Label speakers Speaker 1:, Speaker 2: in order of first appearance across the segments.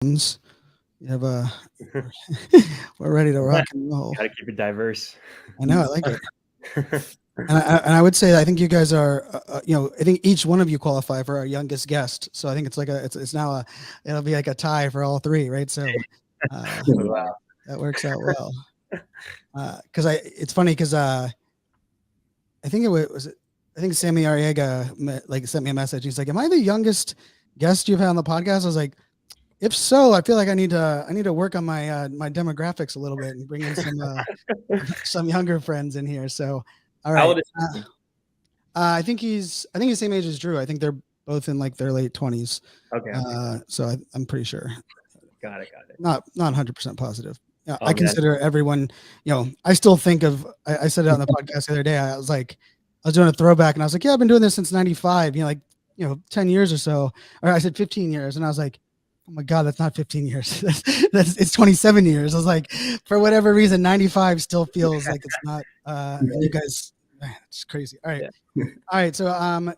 Speaker 1: You have a we're ready to rock and roll.
Speaker 2: Got to keep it diverse.
Speaker 1: I know, I like it. And I would say I think you guys are, I think each one of you qualify for our youngest guest. So I think it's like it's now it'll be like a tie for all three, right? So
Speaker 2: Wow.
Speaker 1: that works out well. Because it's funny because I think I think Sammy Arriaga sent me a message. He's like, "Am I the youngest guest you've had on the podcast?" I was like, "If so, I feel like I need to work on my demographics a little bit and bring in some younger friends in here." So, all
Speaker 2: How
Speaker 1: right.
Speaker 2: old is he?
Speaker 1: I think he's the same age as Drew. I think they're both in like their late 20s.
Speaker 2: Okay.
Speaker 1: So I'm pretty sure.
Speaker 2: Got it.
Speaker 1: Not 100% positive. Yeah,
Speaker 2: Oh
Speaker 1: I
Speaker 2: man.
Speaker 1: consider everyone. I still think of. I said it on the podcast the other day. I was like, I was doing a throwback, and I was like, yeah, I've been doing this since '95. 10 years or so. Or I said 15 years, and I was like, oh my god, that's not 15 years. It's 27 years. I was like, for whatever reason, 95 still feels like it's not. And you guys, man, it's crazy. All right.
Speaker 2: Yeah.
Speaker 1: All right, so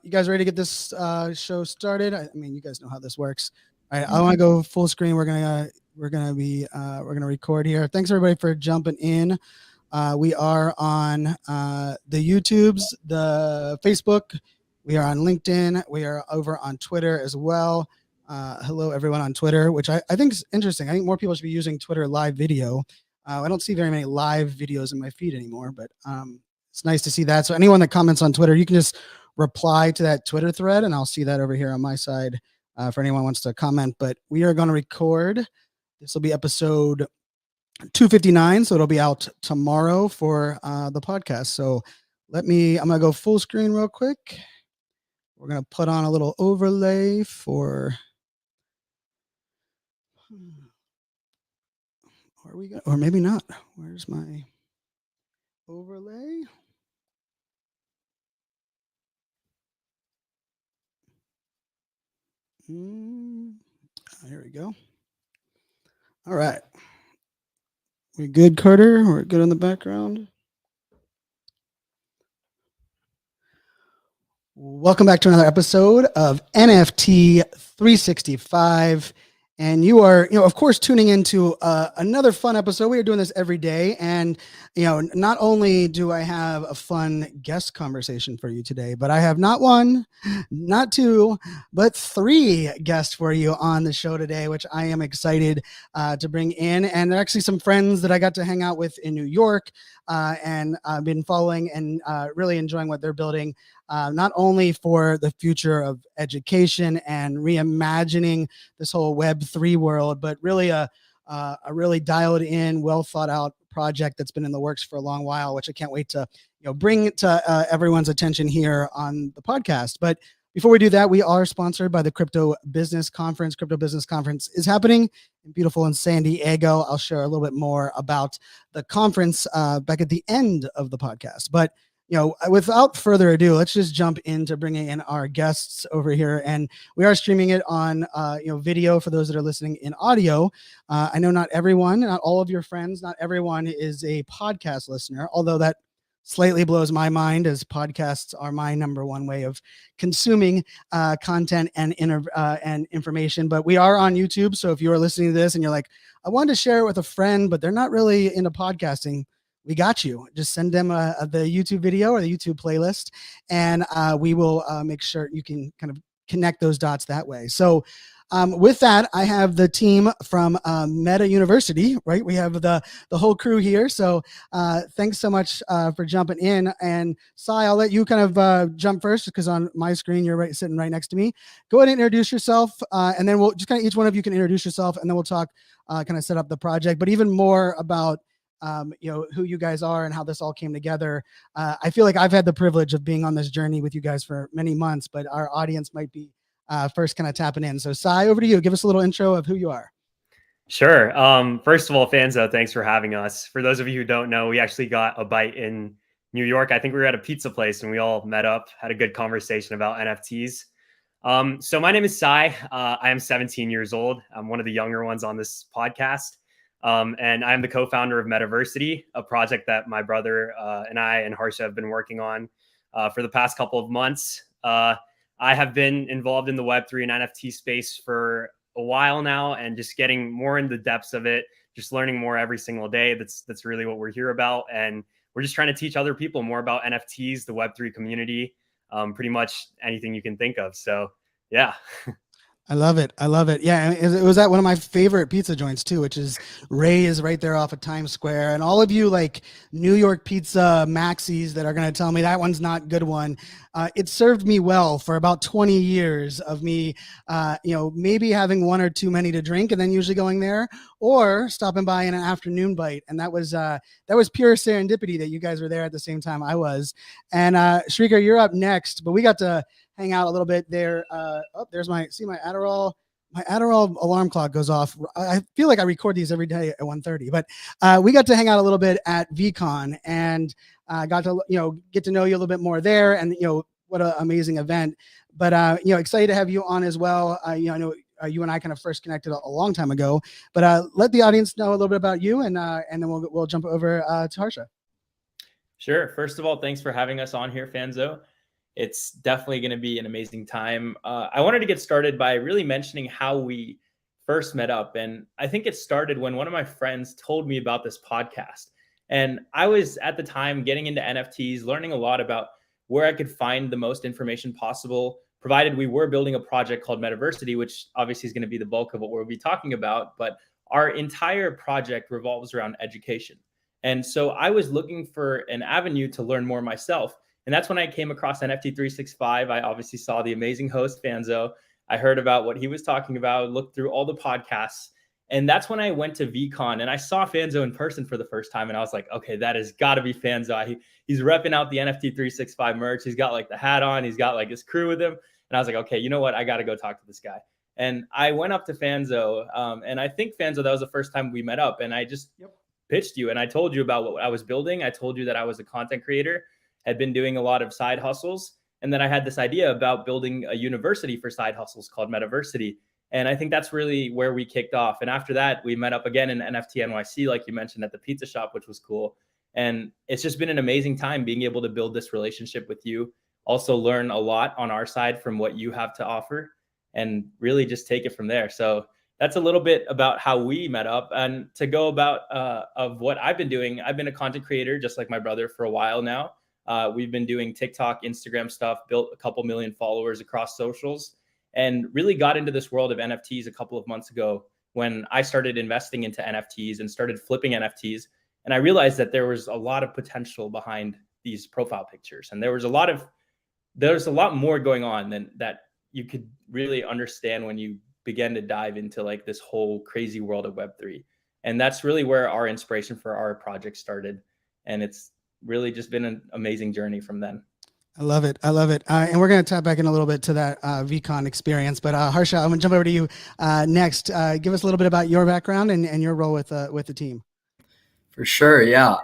Speaker 1: you guys ready to get this show started? I mean, you guys know how this works. All right, I want to go full screen. We're gonna record here. Thanks everybody for jumping in. We are on the YouTubes, the Facebook. We are on LinkedIn. We are over on Twitter as well. Hello everyone on Twitter, which I think is interesting. I think more people should be using Twitter live video. I don't see very many live videos in my feed anymore, but it's nice to see that. So anyone that comments on Twitter, you can just reply to that Twitter thread, and I'll see that over here on my side for anyone who wants to comment. But we are going to record. This will be episode 259, so it'll be out tomorrow for the podcast. So I'm going to go full screen real quick. We're going to put on a little overlay for. Are we going? Or maybe not. Where's my overlay? Here we go. All right. We good, Carter? We're good in the background. Welcome back to another episode of NFT 365. And you are, of course, tuning into another fun episode. We are doing this every day. And, not only do I have a fun guest conversation for you today, but I have not one, not two, but three guests for you on the show today, which I am excited to bring in. And they're actually some friends that I got to hang out with in New York and I've been following and really enjoying what they're building. Not only for the future of education and reimagining this whole Web3 world, but really a really dialed in, well thought out project that's been in the works for a long while, which I can't wait to bring to everyone's attention here on the podcast. But before we do that, we are sponsored by the Crypto Business Conference. Crypto Business Conference is happening in beautiful in San Diego. I'll share a little bit more about the conference back at the end of the podcast. But without further ado, let's just jump into bringing in our guests over here. And we are streaming it on, video for those that are listening in audio. I know not everyone, not all of your friends, not everyone is a podcast listener, although that slightly blows my mind as podcasts are my number one way of consuming content and information. But we are on YouTube. So if you are listening to this and you're like, I wanted to share it with a friend, but they're not really into podcasting, we got you. Just send them the YouTube video or the YouTube playlist, and we will make sure you can kind of connect those dots that way. So with that, I have the team from Meta University, right? We have the whole crew here. So thanks so much for jumping in. And Sai, I'll let you kind of jump first because on my screen, you're sitting right next to me. Go ahead and introduce yourself. And then we'll just kind of, each one of you can introduce yourself, and then we'll talk, kind of set up the project, but even more about who you guys are and how this all came together. I feel like I've had the privilege of being on this journey with you guys for many months, but our audience might be first kind of tapping in. So Sai, over to you. Give us a little intro of who you are.
Speaker 2: Sure. First of all, Fanzo, thanks for having us. For those of you who don't know, we actually got a bite in New York. I think we were at a pizza place and we all met up, had a good conversation about NFTs. So my name is Sai. I am 17 years old. I'm one of the younger ones on this podcast. And I'm the co-founder of Metaversity, a project that my brother and I and Harsha have been working on for the past couple of months. I have been involved in the Web3 and NFT space for a while now, and just getting more in the depths of it, just learning more every single day. That's really what we're here about. And we're just trying to teach other people more about NFTs, the Web3 community, pretty much anything you can think of. So yeah.
Speaker 1: I love it. I love it. Yeah, and it was at one of my favorite pizza joints too, which is Ray is right there off of Times Square. And all of you like New York pizza maxis that are going to tell me that one's not good one, it served me well for about 20 years of me, maybe having one or too many to drink and then usually going there, or stopping by in an afternoon bite. And that was pure serendipity that you guys were there at the same time I was. And Srikar, you're up next, but we got to hang out a little bit there. There's my Adderall. My Adderall alarm clock goes off. I feel like I record these every day at 1:30, but we got to hang out a little bit at VCon and got to get to know you a little bit more there. And what an amazing event. But excited to have you on as well. I know you and I kind of first connected a long time ago. But let the audience know a little bit about you, and then we'll jump over to Harsha.
Speaker 3: Sure. First of all, thanks for having us on here, Fanzo. It's definitely going to be an amazing time. I wanted to get started by really mentioning how we first met up. And I think it started when one of my friends told me about this podcast. And I was at the time getting into NFTs, learning a lot about where I could find the most information possible, provided we were building a project called Metaversity, which obviously is going to be the bulk of what we'll be talking about. But our entire project revolves around education. And so I was looking for an avenue to learn more myself. And that's when I came across NFT 365. I obviously saw the amazing host, Fanzo. I heard about what he was talking about, looked through all the podcasts. And that's when I went to VCon and I saw Fanzo in person for the first time. And I was like, okay, that has got to be Fanzo. He's repping out the NFT 365 merch. He's got like the hat on. He's got like his crew with him. And I was like, okay, you know what? I got to go talk to this guy. And I went up to Fanzo. And I think Fanzo, that was the first time we met up. And I just pitched you and I told you about what I was building. I told you that I was a content creator, had been doing a lot of side hustles. And then I had this idea about building a university for side hustles called Metaversity. And I think that's really where we kicked off. And after that, we met up again in NFT NYC, like you mentioned, at the pizza shop, which was cool. And it's just been an amazing time being able to build this relationship with you, also learn a lot on our side from what you have to offer, and really just take it from there. So that's a little bit about how we met up. And to go about of what I've been doing, I've been a content creator, just like my brother, for a while now. We've been doing TikTok, Instagram stuff, built a couple million followers across socials, and really got into this world of NFTs a couple of months ago when I started investing into NFTs and started flipping NFTs. And I realized that there was a lot of potential behind these profile pictures. And there's a lot more going on than that you could really understand when you begin to dive into like this whole crazy world of Web3. And that's really where our inspiration for our project started. And it's really just been an amazing journey from then.
Speaker 1: I love it. I love it. And we're going to tap back in a little bit to that VCon experience. But Harsha, I'm going to jump over to you next. Give us a little bit about your background and your role with the team.
Speaker 4: For sure. Yeah.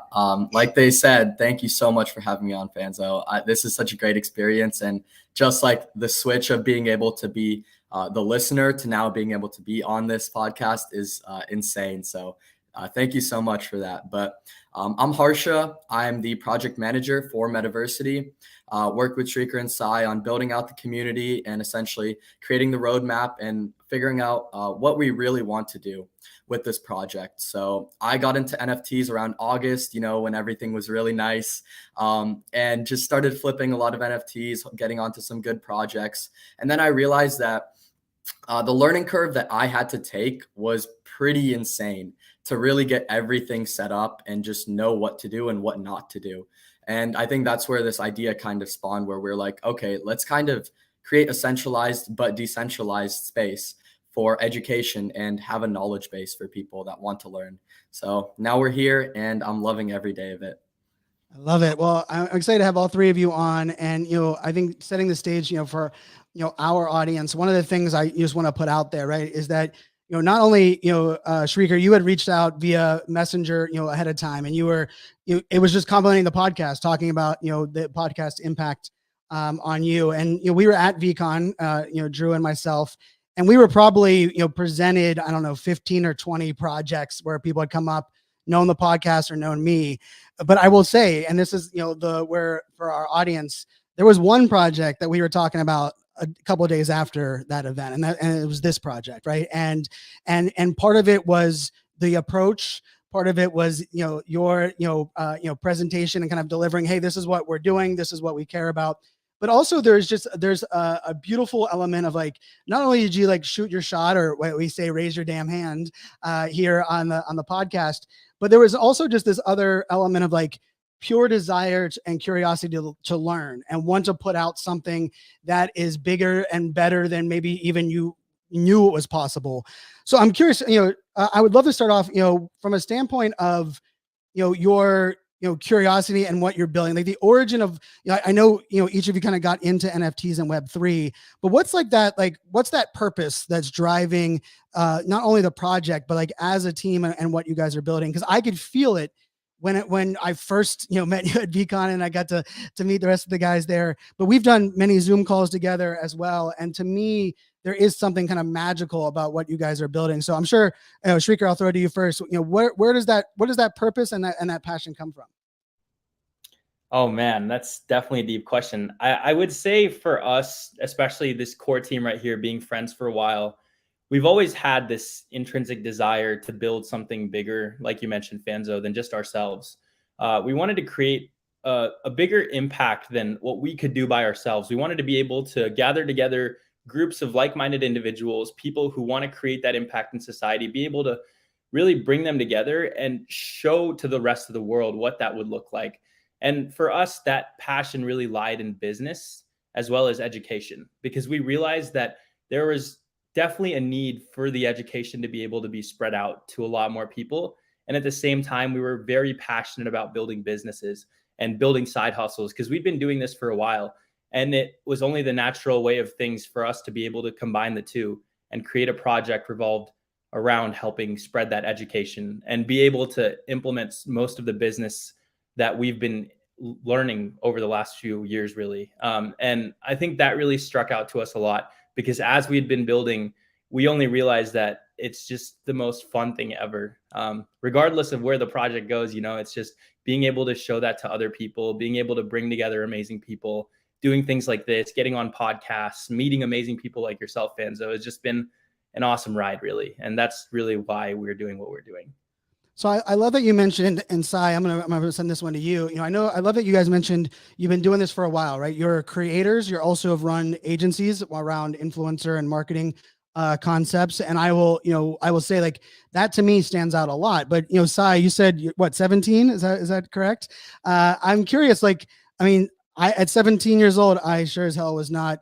Speaker 4: Like they said, thank you so much for having me on, Fanzo. This is such a great experience. And just like the switch of being able to be the listener to now being able to be on this podcast is insane. So thank you so much for that. But I'm Harsha. I'm the project manager for Metaversity. Work with Srikar and Sai on building out the community and essentially creating the roadmap and figuring out what we really want to do with this project. So I got into NFTs around August, when everything was really nice, and just started flipping a lot of NFTs, getting onto some good projects. And then I realized that the learning curve that I had to take was pretty insane to really get everything set up and just know what to do and what not to do. And I think that's where this idea kind of spawned, where we're like, okay, let's kind of create a centralized but decentralized space for education and have a knowledge base for people that want to learn. So now we're here and I'm loving every day of it.
Speaker 1: I love it. Well, I'm excited to have all three of you on, and I think setting the stage, for our audience. One of the things I just want to put out there, right, is that not only Srikar, you had reached out via Messenger, ahead of time, and it was just complimenting the podcast, talking about the podcast impact on you, and we were at VCon, Drew and myself, and we were probably presented, I don't know, 15 or 20 projects where people had come up, known the podcast or known me. But I will say, and this is where for our audience, there was one project that we were talking about a couple of days after that event, and it was this project, right? And part of it was the approach. Part of it was, your, presentation and kind of delivering, hey, this is what we're doing. This is what we care about. But also there's a beautiful element of like, not only did you like shoot your shot, or what we say, raise your damn hand here on the podcast, but there was also just this other element of like pure desire and curiosity to learn and want to put out something that is bigger and better than maybe even you knew it was possible. So I'm curious, I would love to start off, from a standpoint of, your, curiosity and what you're building, like the origin of, I know, each of you kind of got into NFTs and Web3, but what's that purpose that's driving not only the project, but like as a team and what you guys are building? Because I could feel it when I first, met you at VCon, and I got to meet the rest of the guys there, but we've done many Zoom calls together as well. And to me, there is something kind of magical about what you guys are building. So I'm sure, Srikar, I'll throw it to you first. Where does that purpose and that passion come from?
Speaker 3: Oh man, that's definitely a deep question. I would say for us, especially this core team right here, being friends for a while, we've always had this intrinsic desire to build something bigger, like you mentioned, Fanzo, than just ourselves. We wanted to create a bigger impact than what we could do by ourselves. We wanted to be able to gather together groups of like-minded individuals, people who want to create that impact in society, be able to really bring them together and show to the rest of the world what that would look like. And for us, that passion really lied in business as well as education, because we realized that there was definitely a need for the education to be able to be spread out to a lot more people. And at the same time, we were very passionate about building businesses and building side hustles, because we've been doing this for a while. And it was only the natural way of things for us to be able to combine the two and create a project revolved around helping spread that education and be able to implement most of the business that we've been learning over the last few years, really. And I think that really struck out to us a lot, because as we had been building, we only realized that it's just the most fun thing ever. Regardless of where the project goes, it's just being able to show that to other people, being able to bring together amazing people, doing things like this, getting on podcasts, meeting amazing people like yourself, Fanzo. It's just been an awesome ride, really. And that's really why we're doing what we're doing.
Speaker 1: So I love that you mentioned, and Sai, I'm gonna send this one to you. I love that you guys mentioned you've been doing this for a while, right? You're creators. You're also have run agencies around influencer and marketing concepts. And I will say like that to me stands out a lot. But Sai, you said what, 17? Is that correct? I'm curious. At 17 years old, I sure as hell was not,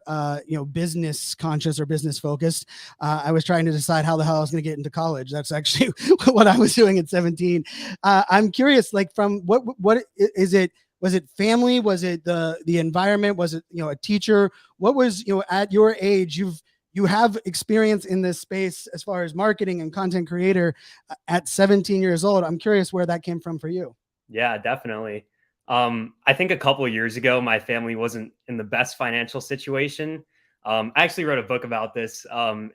Speaker 1: business conscious or business focused. I was trying to decide how the hell I was going to get into college. That's actually what I was doing at 17. I'm curious, like from what is it? Was it family? Was it the environment? Was it, a teacher? What was, at your age, you have experience in this space as far as marketing and content creator at 17 years old. I'm curious where that came from for you.
Speaker 2: Yeah, definitely. I think a couple of years ago, my family wasn't in the best financial situation. I actually wrote a book about this.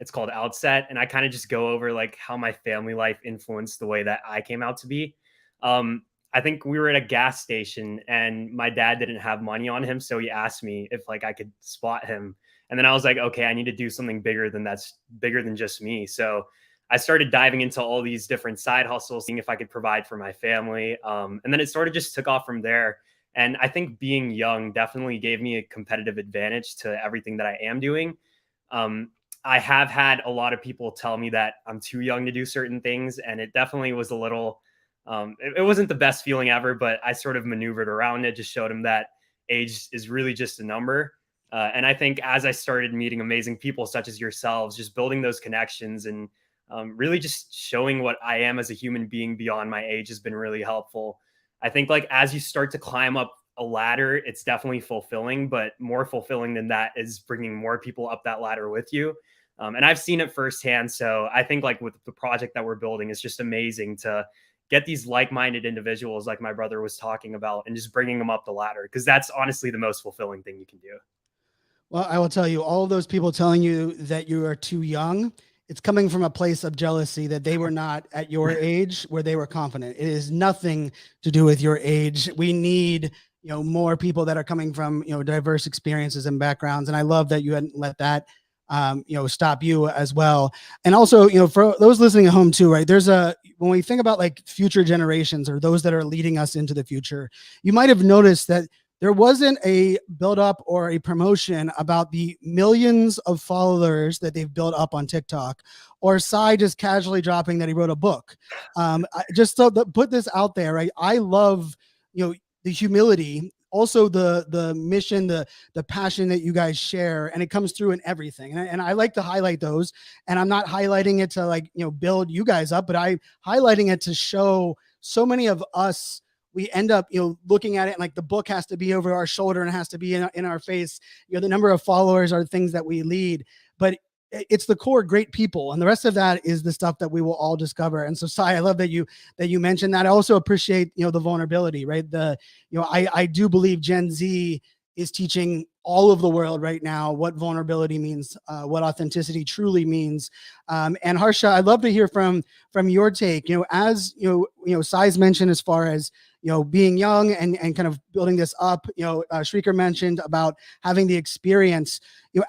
Speaker 2: It's called Outset, and I kind of just go over like how my family life influenced the way that I came out to be. I think we were at a gas station and my dad didn't have money on him. So he asked me if like I could spot him. And then I was like, okay, I need to do something bigger than just me. So I started diving into all these different side hustles, seeing if I could provide for my family. And then it sort of just took off from there. And I think being young definitely gave me a competitive advantage to everything that I am doing. I have had a lot of people tell me that I'm too young to do certain things. And it definitely was a little, it wasn't the best feeling ever, but I sort of maneuvered around it, just showed them that age is really just a number. And I think as I started meeting amazing people such as yourselves, just building those connections and really just showing what I am as a human being beyond my age has been really helpful. I think like as you start to climb up a ladder, it's definitely fulfilling, but more fulfilling than that is bringing more people up that ladder with you. And I've seen it firsthand. So I think like with the project that we're building, it's just amazing to get these like-minded individuals like my brother was talking about and just bringing them up the ladder, because that's honestly the most fulfilling thing you can do.
Speaker 1: Well, I will tell you, all of those people telling you that you are too young, it's coming from a place of jealousy that they were not at your age where they were confident. It is nothing to do with your age. We need more people that are coming from, diverse experiences and backgrounds. And I love that you hadn't let that, stop you as well. And also, for those listening at home too, right? When we think about like future generations or those that are leading us into the future, you might have noticed that there wasn't a build up or a promotion about the millions of followers that they've built up on TikTok, or Sai just casually dropping that he wrote a book. Just so put this out there, right? I love, the humility, also the mission, the passion that you guys share, and it comes through in everything. And I like to highlight those. And I'm not highlighting it to like, build you guys up, but I'm highlighting it to show so many of us, we end up, looking at it and like the book has to be over our shoulder and it has to be in our face. The number of followers are things that we lead, but it's the core great people. And the rest of that is the stuff that we will all discover. And so Sai, I love that you mentioned that. I also appreciate, the vulnerability, right? I do believe Gen Z is teaching all of the world right now what vulnerability means, what authenticity truly means. And Harsha, I'd love to hear from your take, as Sai's mentioned, as far as, being young and kind of building this up, Srikar mentioned about having the experience,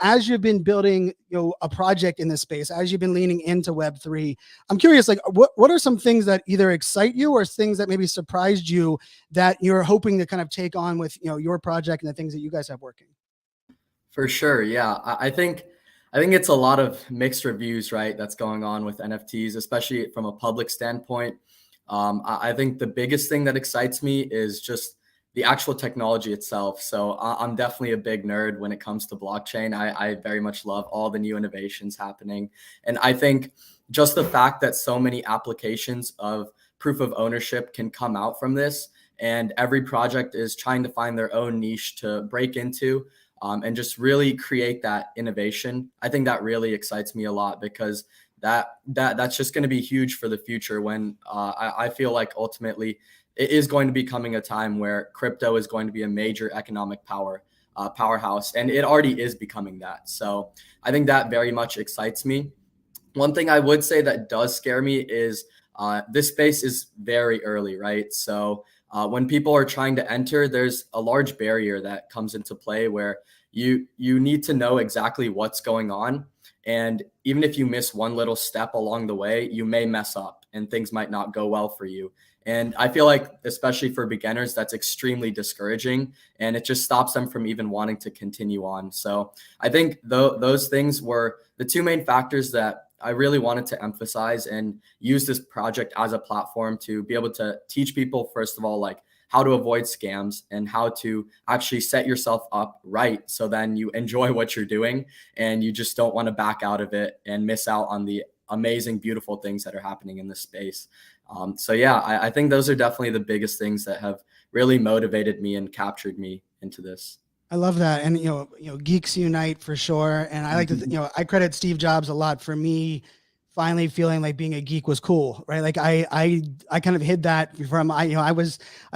Speaker 1: as you've been building, a project in this space, as you've been leaning into Web3, I'm curious, like, what are some things that either excite you or things that maybe surprised you that you're hoping to kind of take on with, your project and the things that you guys have working?
Speaker 4: For sure. Yeah. I think it's a lot of mixed reviews, right? That's going on with NFTs, especially from a public standpoint. I think the biggest thing that excites me is just the actual technology itself. So I'm definitely a big nerd when it comes to blockchain. I very much love all the new innovations happening. And I think just the fact that so many applications of proof of ownership can come out from this, and every project is trying to find their own niche to break into, and just really create that innovation. I think that really excites me a lot, because that's just going to be huge for the future, when I feel like ultimately it is going to be coming a time where crypto is going to be a major economic powerhouse, and it already is becoming that. So I think that very much excites me. One thing I would say that does scare me is this space is very early, right? So when people are trying to enter, there's a large barrier that comes into play where you need to know exactly what's going on. And even if you miss one little step along the way, you may mess up and things might not go well for you. And I feel like, especially for beginners, that's extremely discouraging, and it just stops them from even wanting to continue on. So I think those things were the two main factors that I really wanted to emphasize, and use this project as a platform to be able to teach people, first of all, like how to avoid scams and how to actually set yourself up right, so then you enjoy what you're doing and you just don't want to back out of it and miss out on the amazing, beautiful things that are happening in this space. So yeah, I think those are definitely the biggest things that have really motivated me and captured me into this.
Speaker 1: I love that. And, geeks unite for sure. And I like to, I credit Steve Jobs a lot for me finally feeling like being a geek was cool, right? Like I kind of hid that from, I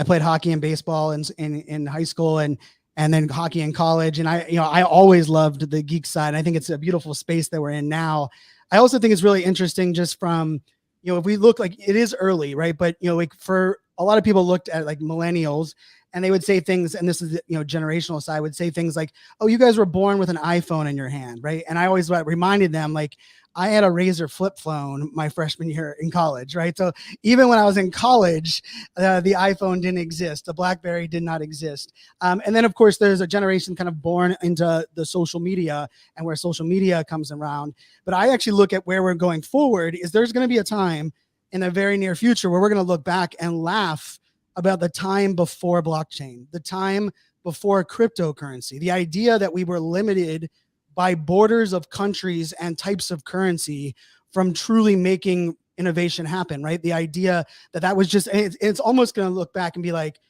Speaker 1: played hockey and baseball in high school and then hockey in college. And I always loved the geek side. I think it's a beautiful space that we're in now. I also think it's really interesting just from, if we look, like, it is early, right? But, like, for a lot of people looked at like millennials, and they would say things, and this is, generational side, would say things like, oh, you guys were born with an iPhone in your hand, right? And I always reminded them, like, I had a Razor flip phone my freshman year in college, right? So even when I was in college, the iPhone didn't exist. The BlackBerry did not exist. And then, of course, there's a generation kind of born into the social media and where social media comes around. But I actually look at where we're going forward is there's going to be a time in the very near future where we're going to look back and laugh about the time before blockchain, the time before cryptocurrency, the idea that we were limited by borders of countries and types of currency from truly making innovation happen, right? The idea that was just, it's almost going to look back and be like,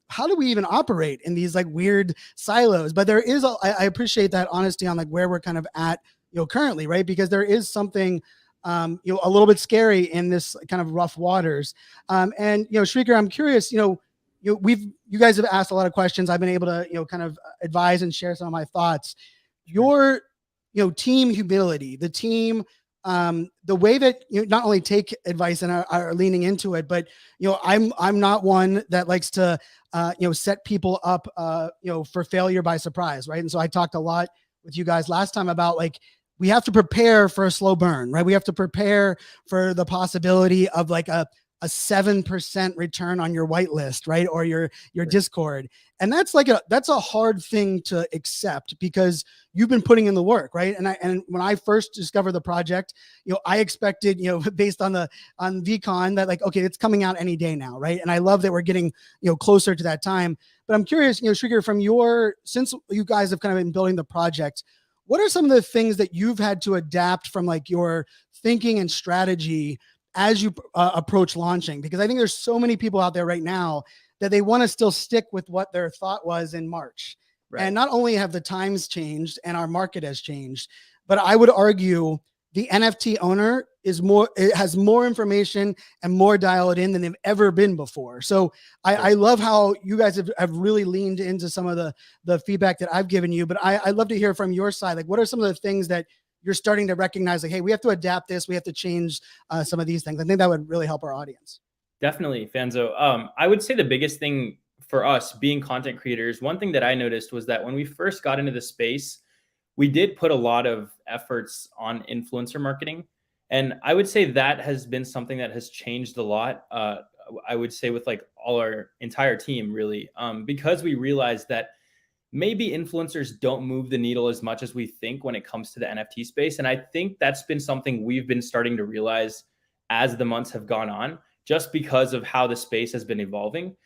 Speaker 1: how do we even operate in these like weird silos? But there is, I appreciate that honesty on like where we're kind of at, currently, right? Because there is something, a little bit scary in this kind of rough waters. And, Srikar, I'm curious, you guys have asked a lot of questions. I've been able to, kind of advise and share some of my thoughts. Your, team humility, the team the way that you not only take advice and are leaning into it, but I'm not one that likes to set people up for failure by surprise, right? And so I talked a lot with you guys last time about like we have to prepare for a slow burn, right? We have to prepare for the possibility of like a 7% return on your whitelist, right? Or your Discord. And that's a hard thing to accept because you've been putting in the work, right? And when I first discovered the project, I expected, based on VCon that like, okay, it's coming out any day now, right? And I love that we're getting, closer to that time. But I'm curious, Srikar, since you guys have kind of been building the project, what are some of the things that you've had to adapt from like your thinking and strategy as you approach launching? Because I think there's so many people out there right now that they want to still stick with what their thought was in March. Right. And not only have the times changed and our market has changed, but I would argue the NFT owner has more information and more dialed in than they've ever been before. So I love how you guys have really leaned into some of the feedback that I've given you, but I'd love to hear from your side. Like, what are some of the things that you're starting to recognize, like, hey, we have to adapt this. We have to change some of these things. I think that would really help our audience.
Speaker 3: Definitely, Fanzo. I would say the biggest thing for us being content creators, one thing that I noticed was that when we first got into the space, we did put a lot of efforts on influencer marketing. And I would say that has been something that has changed a lot. I would say with like all our entire team, really, because we realized that maybe influencers don't move the needle as much as we think when it comes to the NFT space. And I think that's been something we've been starting to realize as the months have gone on, just because of how the space has been evolving.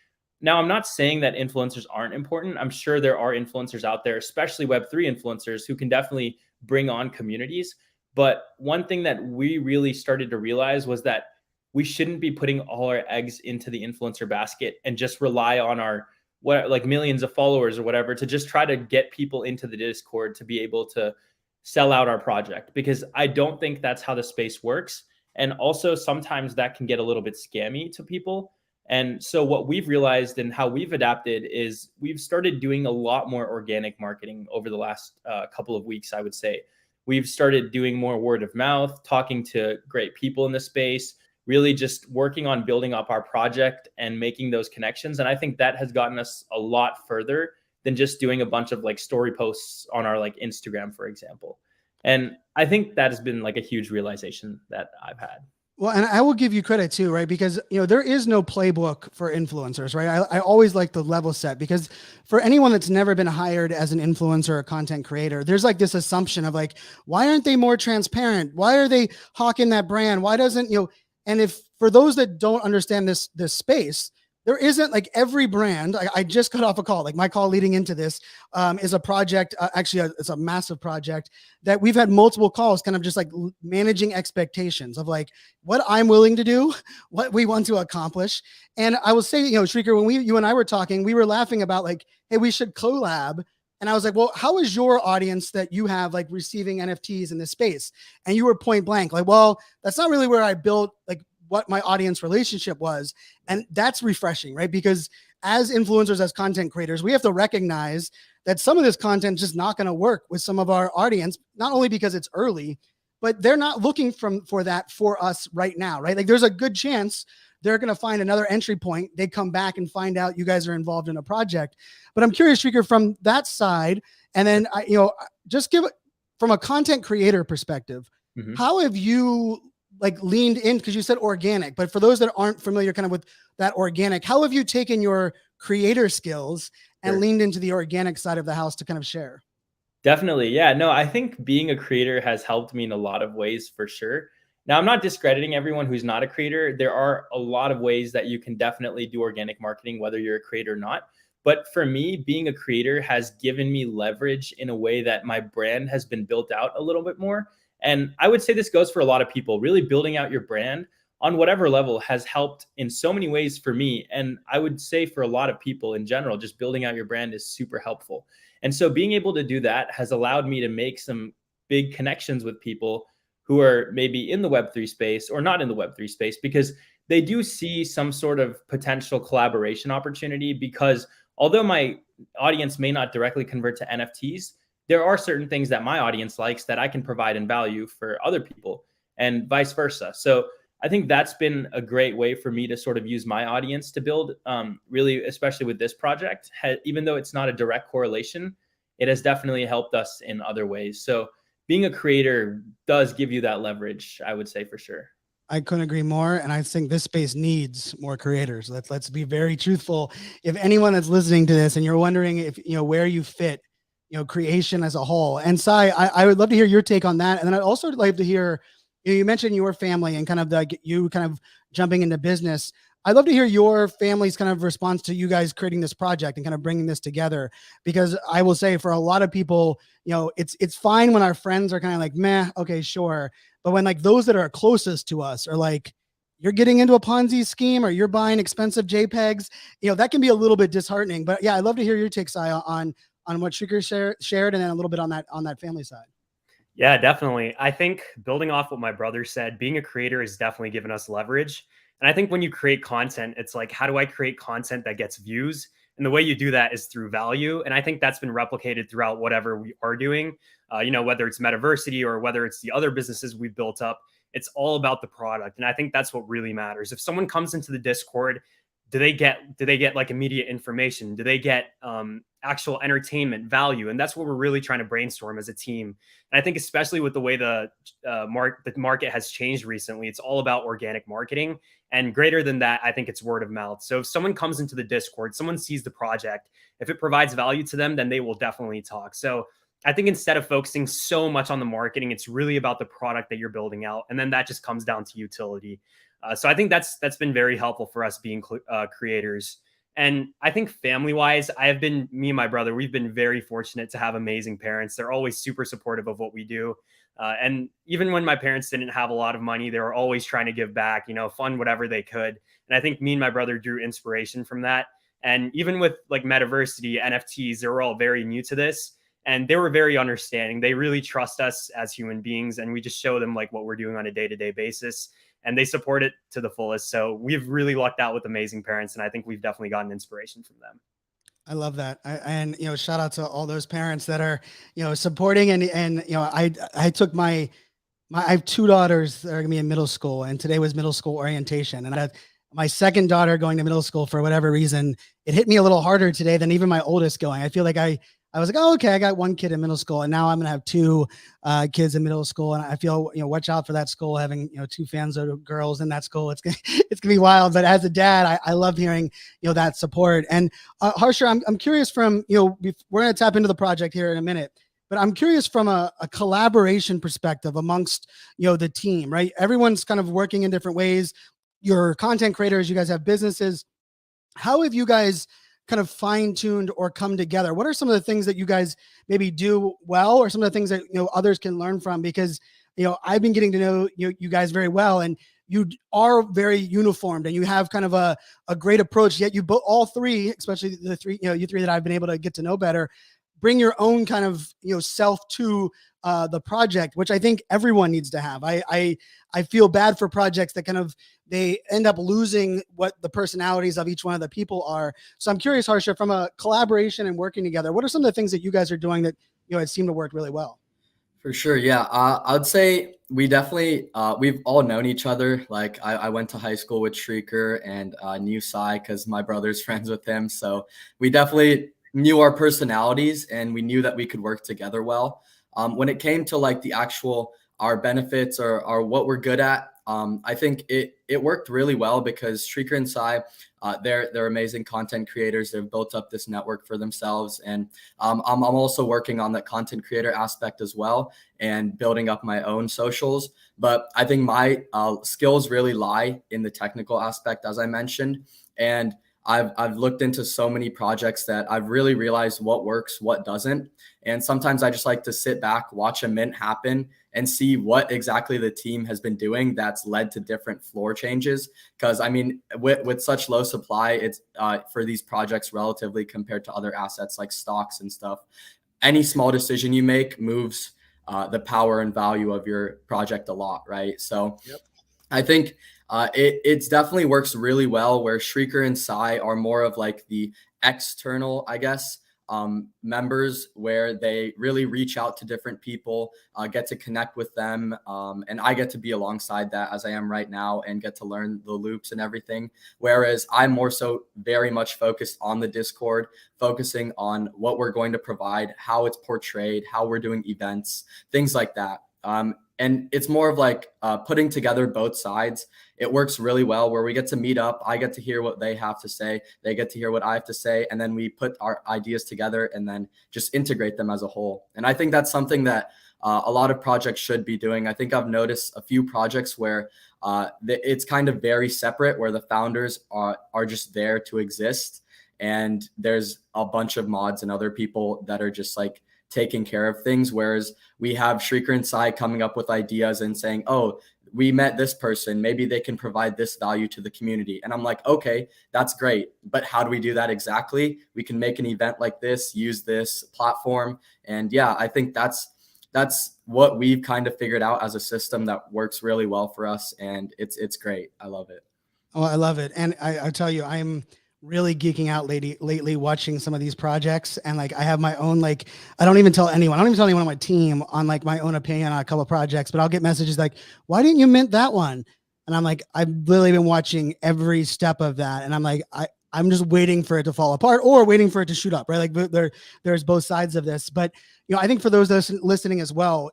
Speaker 3: Now, I'm not saying that influencers aren't important. I'm sure there are influencers out there, especially Web3 influencers, who can definitely bring on communities. But one thing that we really started to realize was that we shouldn't be putting all our eggs into the influencer basket and just rely on our like millions of followers or whatever to just try to get people into the Discord to be able to sell out our project, because I don't think that's how the space works. And also sometimes that can get a little bit scammy to people. And so what we've realized and how we've adapted is we've started doing a lot more organic marketing over the last couple of weeks, I would say. We've started doing more word of mouth, talking to great people in the space, really just working on building up our project and making those connections. And I think that has gotten us a lot further than just doing a bunch of like story posts on our like Instagram, for example. And I think that has been like a huge realization that I've had.
Speaker 1: Well, and I will give you credit too, right? Because, there is no playbook for influencers, right? I always like the level set, because for anyone that's never been hired as an influencer or content creator, there's like this assumption of like, why aren't they more transparent? Why are they hawking that brand? Why doesn't, and if for those that don't understand this space, there isn't like every brand. I just got off a call. Like my call leading into this is a project. It's a massive project that we've had multiple calls, kind of just like managing expectations of like what I'm willing to do, what we want to accomplish. And I will say, Srikar, when you and I were talking, we were laughing about like, hey, we should collab. And I was like, well, how is your audience that you have like receiving NFTs in this space? And you were point blank, like, well, that's not really where I built like what my audience relationship was. And that's refreshing, right? Because as influencers, as content creators, we have to recognize that some of this content is just not going to work with some of our audience, not only because it's early, but they're not looking for that for us right now, right? Like there's a good chance they're going to find another entry point. They come back and find out you guys are involved in a project. But I'm curious, Srikar, from that side, and then, just give it from a content creator perspective, how have you like leaned in, because you said organic, but for those that aren't familiar kind of with that organic, how have you taken your creator skills and leaned into the organic side of the house to kind of share?
Speaker 3: Definitely. Yeah, no, I think being a creator has helped me in a lot of ways for sure. Now, I'm not discrediting everyone who's not a creator. There are a lot of ways that you can definitely do organic marketing, whether you're a creator or not. But for me, being a creator has given me leverage in a way that my brand has been built out a little bit more. And I would say this goes for a lot of people. Really building out your brand on whatever level has helped in so many ways for me. And I would say for a lot of people in general, just building out your brand is super helpful. And so being able to do that has allowed me to make some big connections with people who are maybe in the Web3 space or not in the Web3 space, because they do see some sort of potential collaboration opportunity. Because although my audience may not directly convert to NFTs, there are certain things that my audience likes that I can provide in value for other people. and vice versa. So I think that's been a great way for me to sort of use my audience to build, really, especially with this project. Even though it's not a direct correlation, it has definitely helped us in other ways. So being a creator does give you that leverage, I would say, for sure.
Speaker 1: I couldn't agree more. And I think this space needs more creators. Let's be very truthful. If anyone that's listening to this and you're wondering if, where you fit, creation as a whole. And Sai, I would love to hear your take on that. And then I'd also like to hear, you mentioned your family and kind of you kind of jumping into business. I'd love to hear your family's kind of response to you guys creating this project and kind of bringing this together, because I will say for a lot of people, it's fine when our friends are kind of like, meh, okay, sure. But when like those that are closest to us are like, you're getting into a Ponzi scheme or you're buying expensive JPEGs, that can be a little bit disheartening. But yeah, I'd love to hear your take, Sai, on what Srikar shared, and then a little bit on that family side.
Speaker 2: Yeah, definitely. I think building off what my brother said, being a creator has definitely given us leverage. And I think when you create content, it's like, how do I create content that gets views? And the way you do that is through value. And I think that's been replicated throughout whatever we are doing, whether it's Metaversity or whether it's the other businesses we've built up. It's all about the product. And I think that's what really matters. If someone comes into the Discord, do they get like immediate information? Do they get actual entertainment value? And that's what we're really trying to brainstorm as a team. And I think especially with the way the market has changed recently, it's all about organic marketing. And greater than that, I think it's word of mouth. So if someone comes into the Discord, someone sees the project, if it provides value to them, then they will definitely talk. So I think instead of focusing so much on the marketing, it's really about the product that you're building out. And then that just comes down to utility. So I think that's been very helpful for us being creators. And I think family-wise, me and my brother, we've been very fortunate to have amazing parents. They're always super supportive of what we do. And even when my parents didn't have a lot of money, they were always trying to give back, fund whatever they could. And I think me and my brother drew inspiration from that. And even with like Metaversity, NFTs, they were all very new to this. And they were very understanding. They really trust us as human beings. And we just show them like what we're doing on a day-to-day basis. And they support it to the fullest. So we've really lucked out with amazing parents. And I think we've definitely gotten inspiration from them.
Speaker 1: I love that. And shout out to all those parents that are, supporting. And I took I have two daughters that are going to be in middle school. And today was middle school orientation. And I had my second daughter going to middle school for whatever reason. It hit me a little harder today than even my oldest going. I feel like I was like, oh, okay, I got one kid in middle school, and now I'm going to have two kids in middle school. And I feel, watch out for that school having, two Fanzo girls in that school. It's going to be wild. But as a dad, I love hearing, that support. And Harsha, I'm curious from, we're going to tap into the project here in a minute, but I'm curious from a collaboration perspective amongst, the team, right? Everyone's kind of working in different ways. You're content creators, you guys have businesses. How have you guys kind of fine-tuned or come together? What are some of the things that you guys maybe do well, or some of the things that others can learn from? Because I've been getting to know you guys very well, and you are very uniformed, and you have kind of a great approach. Yet you both, all three, especially the three, you three that I've been able to get to know better, bring your own kind of self to the project, which I think everyone needs to have. I feel bad for projects that kind of they end up losing what the personalities of each one of the people are. So I'm curious, Harsha, from a collaboration and working together, what are some of the things that you guys are doing that it seemed to work really well?
Speaker 4: For sure, yeah. I'd say we definitely we've all known each other. Like I went to high school with Srikar and knew Sai because my brother's friends with him. So we definitely knew our personalities and we knew that we could work together well. When it came to like the actual our benefits or what we're good at, I think it worked really well because Srikar and Sai, they're amazing content creators. They've built up this network for themselves, and I'm also working on the content creator aspect as well and building up my own socials. But I think my skills really lie in the technical aspect, as I mentioned, and I've looked into so many projects that I've really realized what works, what doesn't. And sometimes I just like to sit back, watch a mint happen and see what exactly the team has been doing that's led to different floor changes. Because I mean, with such low supply, it's for these projects relatively compared to other assets like stocks and stuff, any small decision you make moves the power and value of your project a lot, right? So yep. I think it's definitely works really well where Srikar and Sai are more of like the external, I guess, members where they really reach out to different people, get to connect with them. And I get to be alongside that as I am right now and get to learn the loops and everything. Whereas I'm more so very much focused on the Discord, focusing on what we're going to provide, how it's portrayed, how we're doing events, things like that. And it's more of like putting together both sides. It works really well where we get to meet up. I get to hear what they have to say. They get to hear what I have to say. And then we put our ideas together and then just integrate them as a whole. And I think that's something that a lot of projects should be doing. I think I've noticed a few projects where it's kind of very separate, where the founders are just there to exist. And there's a bunch of mods and other people that are just like taking care of things, whereas we have Srikar and Sai coming up with ideas and saying, oh, we met this person, maybe they can provide this value to the community. And I'm like, okay, that's great, but how do we do that exactly? We can make an event like this, use this platform. And yeah, I think that's what we've kind of figured out as a system that works really well for us. And it's great. I love it.
Speaker 1: Oh, I love it. And I tell you, I'm really geeking out lately watching some of these projects. And like, I have my own, like, I don't even tell anyone on my team on like my own opinion on a couple of projects, but I'll get messages like, why didn't you mint that one? And I'm like, I've literally been watching every step of that. And I'm like, I'm just waiting for it to fall apart or waiting for it to shoot up, right? Like there's both sides of this, but I think for those listening as well,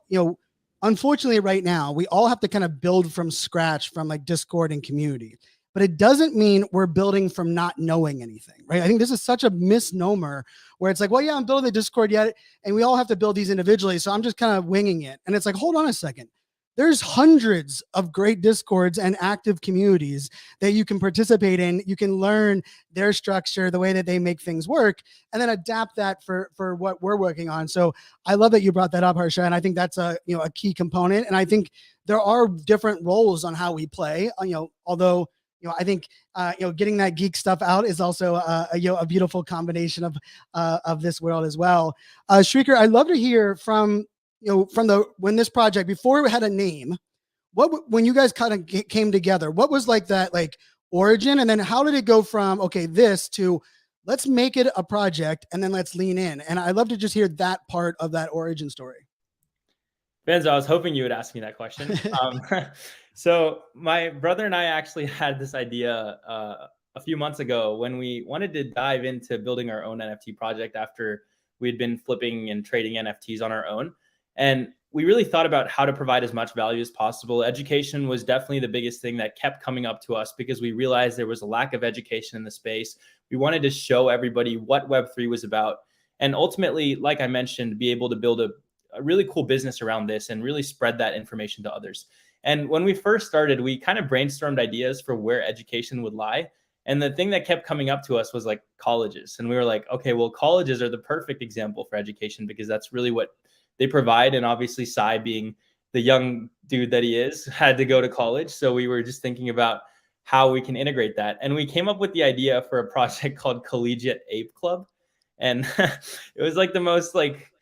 Speaker 1: unfortunately right now, we all have to kind of build from scratch from like Discord and community. But it doesn't mean we're building from not knowing anything, right? I think this is such a misnomer where it's like, well, yeah, I'm building the Discord yet, and we all have to build these individually, so I'm just kind of winging it. And it's like, hold on a second. There's hundreds of great Discords and active communities that you can participate in. You can learn their structure, the way that they make things work, and then adapt that for what we're working on. So I love that you brought that up, Harsha, and I think that's a key component. And I think there are different roles on how we play, although I think getting that geek stuff out is also a beautiful combination of this world as well. Srikar, I'd love to hear from when this project, before it had a name, when you guys kind of came together, what was like that like origin, and then how did it go from this to let's make it a project and then let's lean in? And I'd love to just hear that part of that origin story.
Speaker 3: Fanzo, I was hoping you would ask me that question. So my brother and I actually had this idea a few months ago when we wanted to dive into building our own NFT project after we'd been flipping and trading NFTs on our own. And we really thought about how to provide as much value as possible. Education was definitely the biggest thing that kept coming up to us because we realized there was a lack of education in the space. We wanted to show everybody what Web3 was about. And ultimately, like I mentioned, be able to build a really cool business around this and really spread that information to others. And when we first started, we kind of brainstormed ideas for where education would lie. And the thing that kept coming up to us was like colleges. And we were like, okay, well, colleges are the perfect example for education because that's really what they provide. And obviously, Sai, being the young dude that he is, had to go to college. So we were just thinking about how we can integrate that. And we came up with the idea for a project called Collegiate Ape Club. And it was like the most like,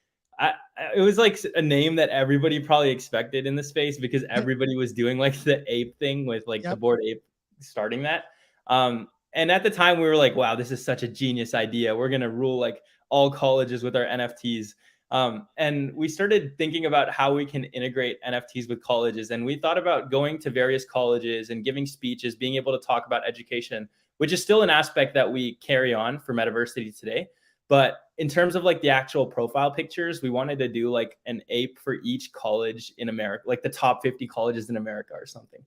Speaker 3: it was like a name that everybody probably expected in the space because everybody was doing like the ape thing with like the Bored Ape starting that. And at the time we were like, wow, this is such a genius idea. We're going to rule like all colleges with our NFTs. And we started thinking about how we can integrate NFTs with colleges. And we thought about going to various colleges and giving speeches, being able to talk about education, which is still an aspect that we carry on for Metaversity today. But in terms of like the actual profile pictures, we wanted to do like an ape for each college in America, like the top 50 colleges in America or something.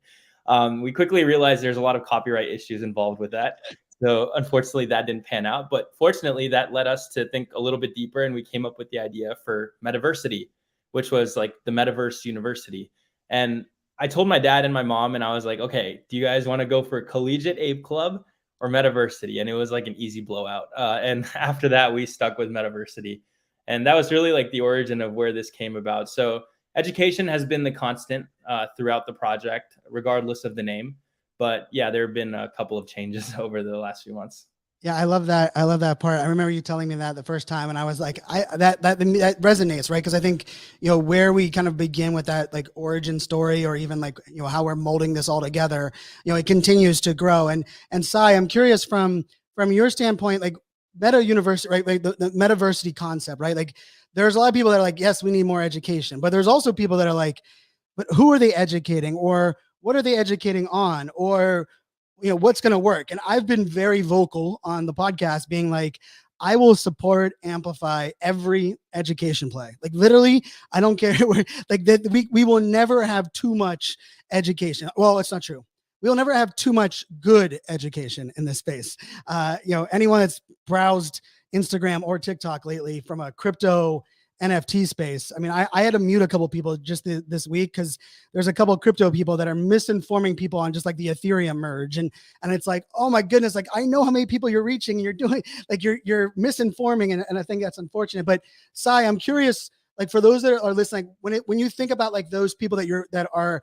Speaker 3: We quickly realized there's a lot of copyright issues involved with that. So unfortunately that didn't pan out, but fortunately that led us to think a little bit deeper. And we came up with the idea for Metaversity, which was like the Metaverse University. And I told my dad and my mom, and I was like, okay, do you guys want to go for Collegiate Ape Club or Metaversity? And it was like an easy blowout. And after that, we stuck with Metaversity. And that was really like the origin of where this came about. So education has been the constant throughout the project, regardless of the name. But yeah, there have been a couple of changes over the last few months.
Speaker 1: Yeah, I love that. I love that part. I remember you telling me that the first time, and I was like, that resonates, right? Because I think where we kind of begin with that like origin story, or even like how we're molding this all together, it continues to grow. And Sai, I'm curious from your standpoint, like meta university, right? Like the Metaversity concept, right? Like there's a lot of people that are like, yes, we need more education, but there's also people that are like, but who are they educating, or what are they educating on, or what's going to work? And I've been very vocal on the podcast being like, I will support, amplify every education play. Like literally, I don't care. Like that, we will never have too much education. Well, it's not true. We'll never have too much good education in this space. Anyone that's browsed Instagram or TikTok lately from a crypto NFT space. I mean, I had to mute a couple of people just this week because there's a couple of crypto people that are misinforming people on just like the Ethereum merge. And it's like, oh my goodness, like I know how many people you're reaching and you're doing, like you're misinforming. And I think that's unfortunate. But Sai, I'm curious, like for those that are listening, when you think about like those people that are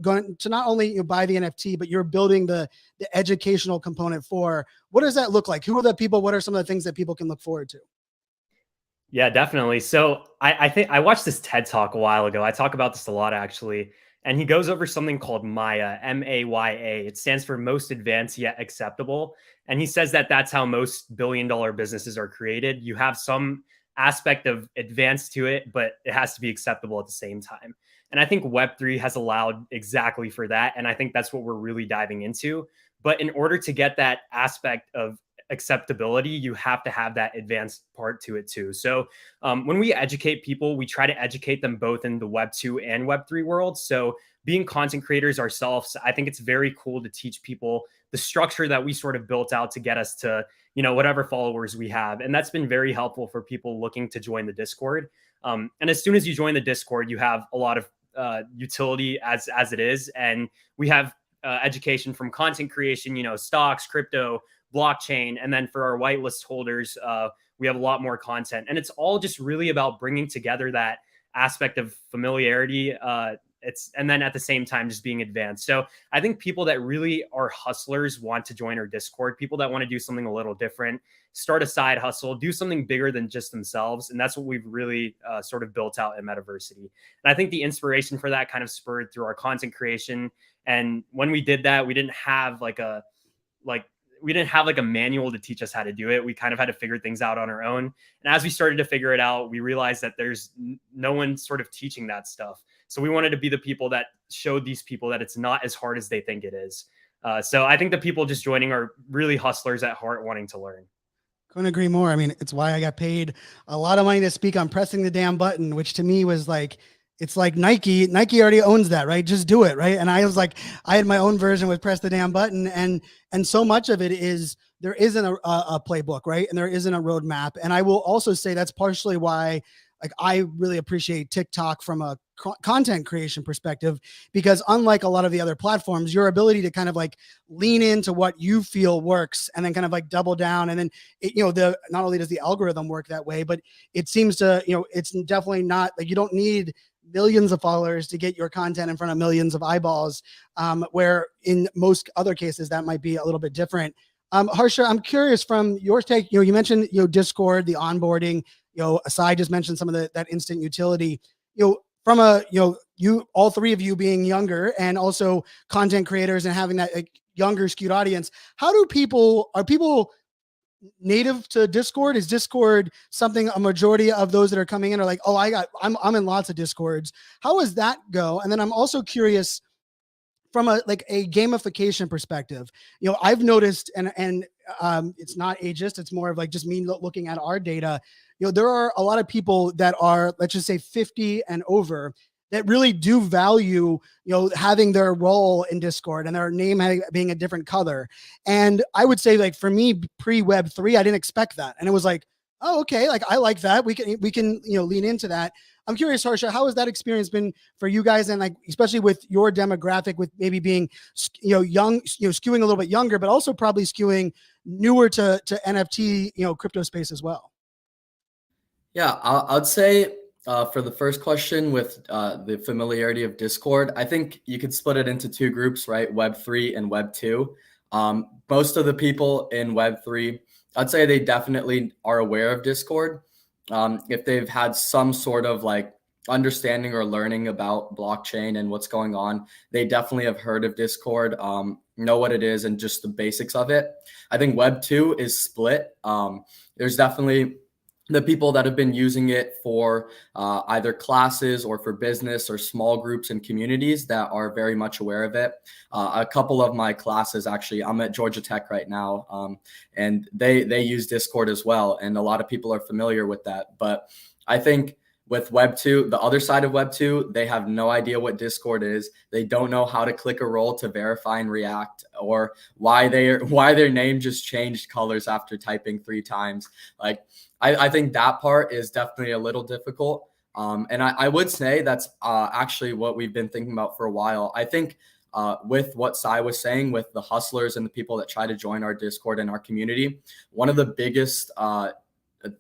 Speaker 1: going to not only buy the NFT, but you're building the educational component for, what does that look like? Who are the people? What are some of the things that people can look forward to?
Speaker 2: Yeah, definitely. So I think I watched this TED Talk a while ago. I talk about this a lot actually. And he goes over something called Maya, MAYA. It stands for most advanced yet acceptable. And he says that that's how most billion-dollar businesses are created. You have some aspect of advanced to it, but it has to be acceptable at the same time. And I think Web3 has allowed exactly for that. And I think that's what we're really diving into. But in order to get that aspect of acceptability, you have to have that advanced part to it too. So when we educate people, we try to educate them both in the Web 2 and Web 3 world. So being content creators ourselves, I think it's very cool to teach people the structure that we sort of built out to get us to, whatever followers we have. And that's been very helpful for people looking to join the Discord. And as soon as you join the Discord, you have a lot of utility as it is. And we have education from content creation, stocks, crypto, blockchain. And then for our whitelist holders, we have a lot more content. And it's all just really about bringing together that aspect of familiarity. And then at the same time, just being advanced. So I think people that really are hustlers want to join our Discord, people that want to do something a little different, start a side hustle, do something bigger than just themselves. And that's what we've really sort of built out in Metaversity. And I think the inspiration for that kind of spurred through our content creation. And when we did that, we didn't have like a manual to teach us how to do it. We kind of had to figure things out on our own. And as we started to figure it out, we realized that there's no one sort of teaching that stuff. So we wanted to be the people that showed these people that it's not as hard as they think it is. So I think the people just joining are really hustlers at heart wanting to learn.
Speaker 1: Couldn't agree more. I mean, it's why I got paid a lot of money to speak on pressing the damn button, which to me was like, it's like Nike already owns that, right? Just do it. Right. And I was like, I had my own version with press the damn button. And so much of it is, there isn't a playbook, right? And there isn't a roadmap. And I will also say that's partially why, like, I really appreciate TikTok from a content creation perspective, because unlike a lot of the other platforms, your ability to kind of like lean into what you feel works and then kind of like double down. And then, not only does the algorithm work that way, but it seems to, it's definitely not like you don't need millions of followers to get your content in front of millions of eyeballs, where in most other cases that might be a little bit different. Harsha, I'm curious from your take, you mentioned, Discord, the onboarding, Asai just mentioned some of that instant utility, from you, all three of you being younger and also content creators and having that younger skewed audience. Are people native to Discord? Is Discord something a majority of those that are coming in are like, oh, I'm in lots of Discords. How does that go? And then I'm also curious from a gamification perspective. I've noticed, and it's not ageist, it's more of like just me looking at our data. There are a lot of people that are, let's just say 50 and over, that really do value, having their role in Discord and their name being a different color. And I would say, like, for me, pre-Web3, I didn't expect that. And it was like, oh, okay, like, I like that. We can lean into that. I'm curious, Harsha, how has that experience been for you guys? And like, especially with your demographic, with maybe being, young, skewing a little bit younger, but also probably skewing newer to NFT, crypto space as well.
Speaker 4: Yeah, I'd say for the first question with the familiarity of Discord, I think you could split it into two groups, right? Web3 and Web2. Most of the people in Web3, I'd say they definitely are aware of Discord. If they've had some sort of like understanding or learning about blockchain and what's going on, they definitely have heard of Discord. know what it is and just the basics of it. I think Web 2 is split. There's definitely the people that have been using it for either classes or for business or small groups and communities that are very much aware of it. A couple of my classes, actually, I'm at Georgia Tech right now, and they use Discord as well. And a lot of people are familiar with that. But I think with Web 2, the other side of Web 2, they have no idea what Discord is. They don't know how to click a role to verify and react, or why their name just changed colors after typing 3 times. Like, I think that part is definitely a little difficult. And I would say that's actually what we've been thinking about for a while. I think with what Sai was saying, with the hustlers and the people that try to join our Discord and our community, one of the biggest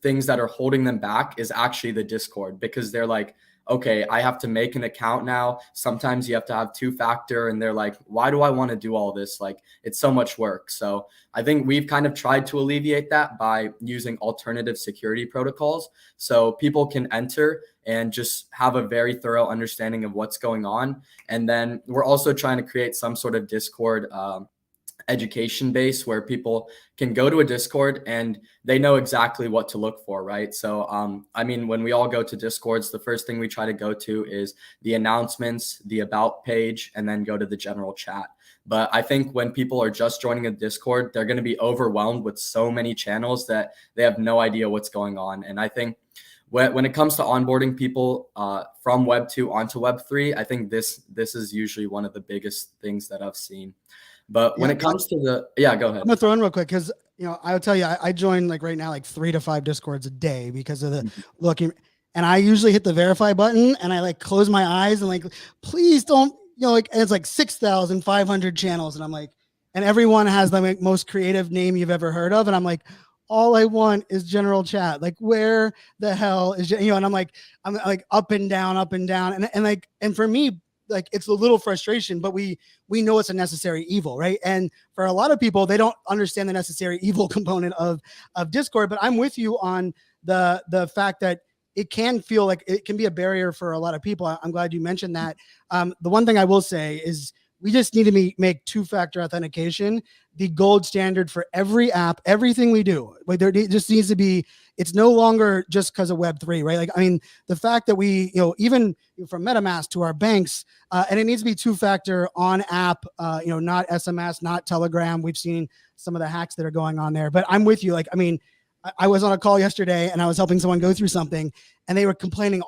Speaker 4: things that are holding them back is actually the Discord, because they're like, okay, I have to make an account now. Sometimes you have to have 2-factor, and they're like, why do I want to do all this? Like, it's so much work. So I think we've kind of tried to alleviate that by using alternative security protocols, so people can enter and just have a very thorough understanding of what's going on. And then we're also trying to create some sort of Discord education base where people can go to a Discord and they know exactly what to look for, right? So, I mean, when we all go to Discords, the first thing we try to go to is the announcements, the about page, and then go to the general chat. But I think when people are just joining a Discord, they're going to be overwhelmed with so many channels that they have no idea what's going on. And I think when it comes to onboarding people from Web 2 onto Web 3, I think this is usually one of the biggest things that I've seen. But when it comes to go ahead.
Speaker 1: I'm gonna throw in real quick, because I would tell you, I join like right now like 3 to 5 Discords a day because of the looking, and I usually hit the verify button and I like close my eyes and like, please don't, like, and it's like 6,500 channels, and I'm like, and everyone has the most creative name you've ever heard of, and I'm like, all I want is general chat. Like, where the hell is, and I'm like up and down, and for me, like, it's a little frustration, but we know it's a necessary evil, right? And for a lot of people, they don't understand the necessary evil component of Discord. But I'm with you on the fact that it can feel like it can be a barrier for a lot of people. I'm glad you mentioned that. The one thing I will say is we just need to make 2-factor authentication the gold standard for every app, everything we do. Like, there just needs to be, it's no longer just because of Web3, right? Like, I mean, the fact that we, even from MetaMask to our banks, and it needs to be 2-factor on app, not SMS, not Telegram. We've seen some of the hacks that are going on there, but I'm with you. Like, I mean, I was on a call yesterday and I was helping someone go through something, and they were complaining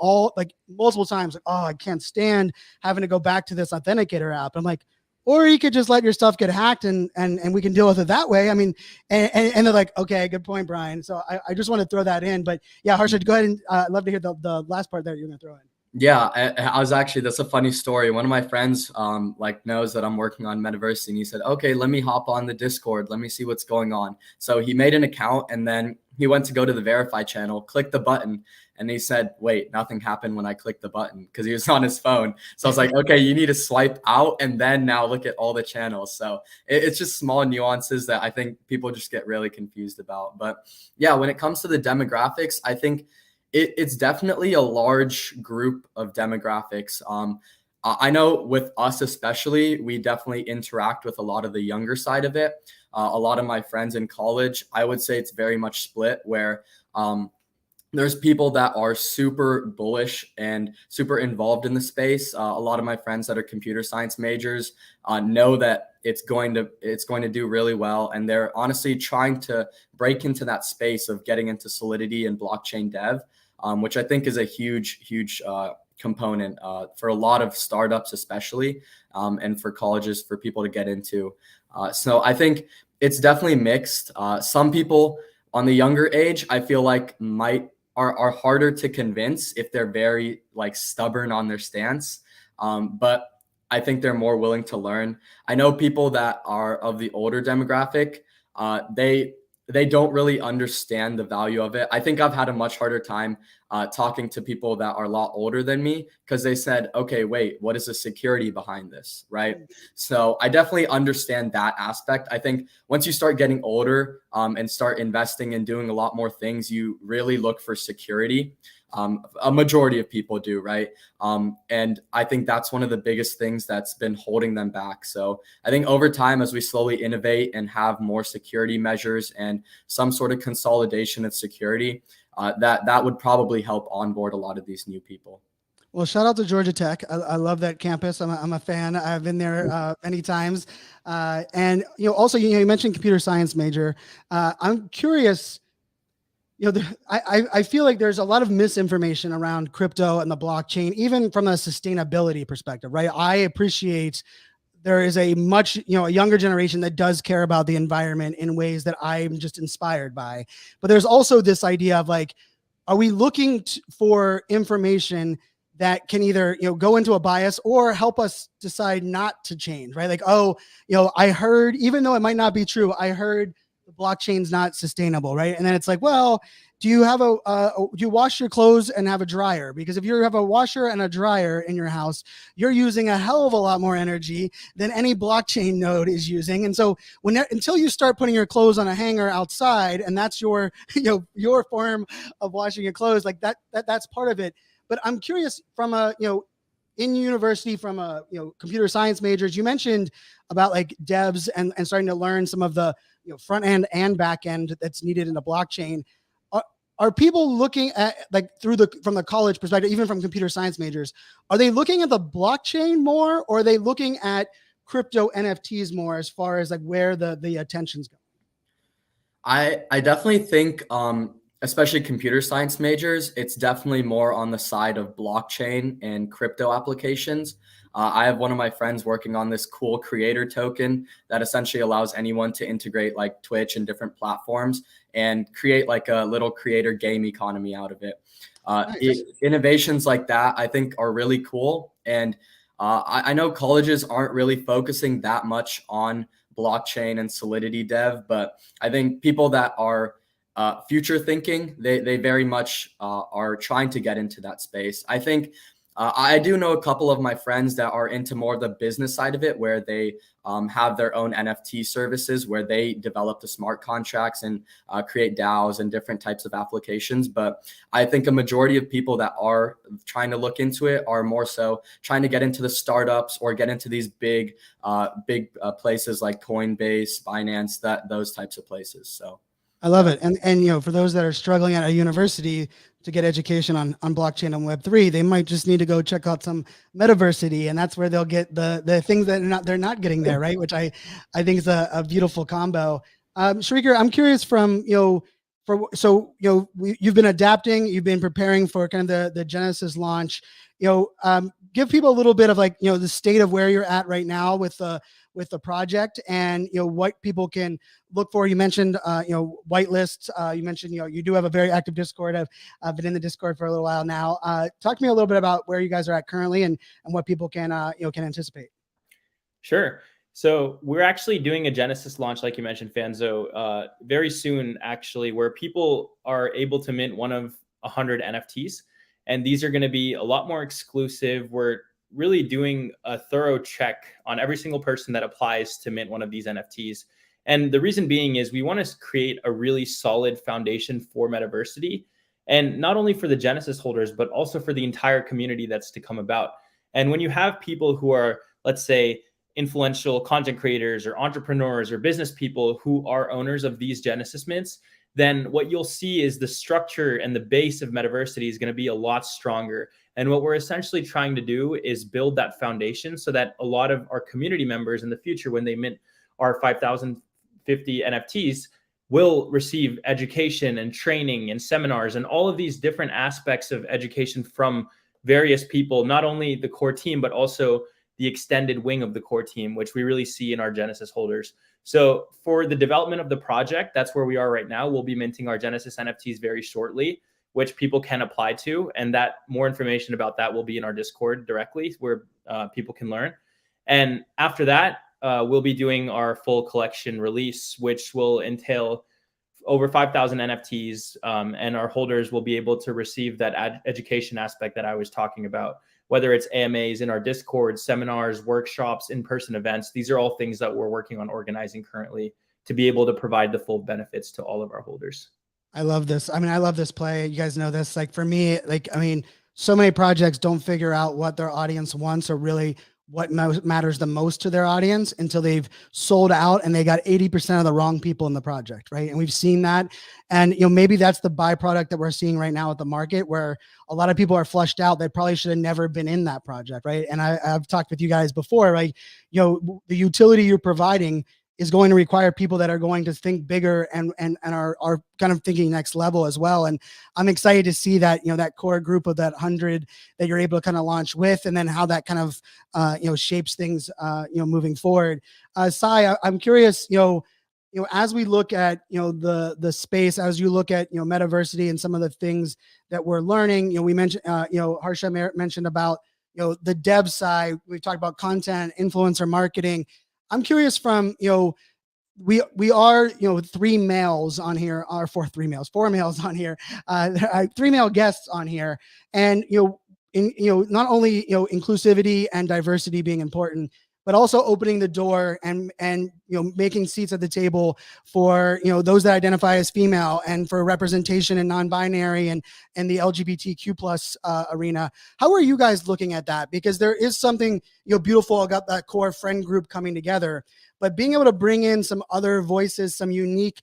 Speaker 1: multiple times, like, oh, I can't stand having to go back to this authenticator app. I'm like, or you could just let your stuff get hacked and we can deal with it that way. I mean, and they're like, okay, good point, Brian. So I just want to throw that in. But yeah, Harsha, go ahead, and I'd love to hear the last part there you're going to throw in.
Speaker 4: Yeah, I was actually, that's a funny story. One of my friends knows that I'm working on Metaversity, and he said, okay, let me hop on the Discord. Let me see what's going on. So he made an account, and then he went to go to the verify channel, clicked the button, and he said, wait, nothing happened when I clicked the button, because he was on his phone. So I was like, okay, you need to swipe out and then now look at all the channels. So it's just small nuances that I think people just get really confused about. But yeah, when it comes to the demographics, I think it's definitely a large group of demographics. I know with us especially, we definitely interact with a lot of the younger side of it. A lot of my friends in college, I would say it's very much split, where there's people that are super bullish and super involved in the space. A lot of my friends that are computer science majors know that it's going to do really well, and they're honestly trying to break into that space of getting into Solidity and blockchain dev, which I think is a huge component for a lot of startups, especially, and for colleges, for people to get into. So I think it's definitely mixed. Some people on the younger age, I feel like are harder to convince if they're very stubborn on their stance. But I think they're more willing to learn. I know people that are of the older demographic, they don't really understand the value of it. I think I've had a much harder time talking to people that are a lot older than me, because they said, okay, wait, what is the security behind this, right? So I definitely understand that aspect. I think once you start getting older and start investing and doing a lot more things, you really look for security. A majority of people do, right? And I think that's one of the biggest things that's been holding them back. So I think over time, as we slowly innovate and have more security measures and some sort of consolidation of security, that would probably help onboard a lot of these new people.
Speaker 1: Well, shout out to Georgia Tech. I love that campus. I'm a fan. I've been there many times. And also you mentioned computer science major. I'm curious. I feel like there's a lot of misinformation around crypto and the blockchain, even from a sustainability perspective, right? I appreciate there is a much, a younger generation that does care about the environment in ways that I'm just inspired by. But there's also this idea of like, are we looking for information that can either, go into a bias or help us decide not to change, right? Like, I heard, even though it might not be true, I heard the blockchain's not sustainable, right? And then it's like, well, do you have do you wash your clothes and have a dryer? Because if you have a washer and a dryer in your house, you're using a hell of a lot more energy than any blockchain node is using. And so until you start putting your clothes on a hanger outside, and that's your, your form of washing your clothes, like that's part of it. But I'm curious from a, in university, from a, computer science majors, you mentioned about like devs and starting to learn some of the, front end and back end that's needed in the blockchain. Are people looking at like from the college perspective, even from computer science majors, are they looking at the blockchain more, or are they looking at crypto NFTs more as far as like where the attention's going?
Speaker 4: I definitely think, especially computer science majors, it's definitely more on the side of blockchain and crypto applications. I have one of my friends working on this cool creator token that essentially allows anyone to integrate like Twitch and different platforms and create like a little creator game economy out of it.
Speaker 1: Nice.
Speaker 4: Innovations like that, I think, are really cool. And I know colleges aren't really focusing that much on blockchain and Solidity dev, but I think people that are future thinking, they very much are trying to get into that space. I think I do know a couple of my friends that are into more of the business side of it, where they have their own NFT services where they develop the smart contracts and create DAOs and different types of applications. But I think a majority of people that are trying to look into it are more so trying to get into the startups or get into these big places like Coinbase, Binance, those types of places. So
Speaker 1: I love it. And for those that are struggling at a university to get education on blockchain and Web3, they might just need to go check out some Metaversity, and that's where they'll get the things that they're not getting there, right? Which I think is a beautiful combo. Srikar, I'm curious from you've been adapting, you've been preparing for kind of the Genesis launch. Give people a little bit of like the state of where you're at right now with the project, and what people can look for. You mentioned whitelists. You mentioned you do have a very active Discord. I've been in the Discord for a little while now. Talk to me a little bit about where you guys are at currently and what people can can anticipate.
Speaker 3: Sure. So we're actually doing a Genesis launch, like you mentioned, Fanzo, very soon, actually, where people are able to mint one of 100 NFTs. And these are going to be a lot more exclusive. We're really doing a thorough check on every single person that applies to mint one of these NFTs. And the reason being is we want to create a really solid foundation for Metaversity, and not only for the Genesis holders, but also for the entire community that's to come about. And when you have people who are, let's say, influential content creators or entrepreneurs or business people who are owners of these Genesis mints, then what you'll see is the structure and the base of Metaversity is going to be a lot stronger. And what we're essentially trying to do is build that foundation so that a lot of our community members in the future, when they mint our 5,050 NFTs, will receive education and training and seminars and all of these different aspects of education from various people, not only the core team, but also the extended wing of the core team, which we really see in our Genesis holders. So for the development of the project, that's where we are right now. We'll be minting our Genesis NFTs very shortly, which people can apply to. And that more information about that will be in our Discord directly, where people can learn. And after that, we'll be doing our full collection release, which will entail over 5,000 NFTs. And our holders will be able to receive that education aspect that I was talking about, whether it's AMAs in our Discord, seminars, workshops, in-person events. These are all things that we're working on organizing currently to be able to provide the full benefits to all of our holders.
Speaker 1: I love this. I mean, I love this play. You guys know this. Like for me, like, I mean, so many projects don't figure out what their audience wants or really what matters the most to their audience until they've sold out and they got 80% of the wrong people in the project. Right. And we've seen that. And, maybe that's the byproduct that we're seeing right now at the market where a lot of people are flushed out. They probably should have never been in that project. Right. And I've talked with you guys before, right? The utility you're providing is going to require people that are going to think bigger and are kind of thinking next level as well. And I'm excited to see that, that core group of that 100 that you're able to kind of launch with, and then how that kind of, shapes things, moving forward. Sai, I'm curious, as we look at, the space, as you look at, Metaversity and some of the things that we're learning, we mentioned, Harsha mentioned about, the dev side. We talked about content, influencer marketing. I'm curious from, we are, three males on here, or four males on here, 3 male guests on here. And, not only, inclusivity and diversity being important, but also opening the door and making seats at the table for, those that identify as female, and for representation in non-binary and the LGBTQ plus arena. How are you guys looking at that? Because there is something, beautiful about that core friend group coming together, but being able to bring in some other voices, some unique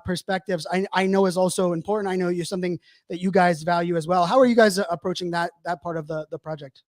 Speaker 1: perspectives, I know is also important. I know you're something that you guys value as well. How are you guys approaching that part of the project?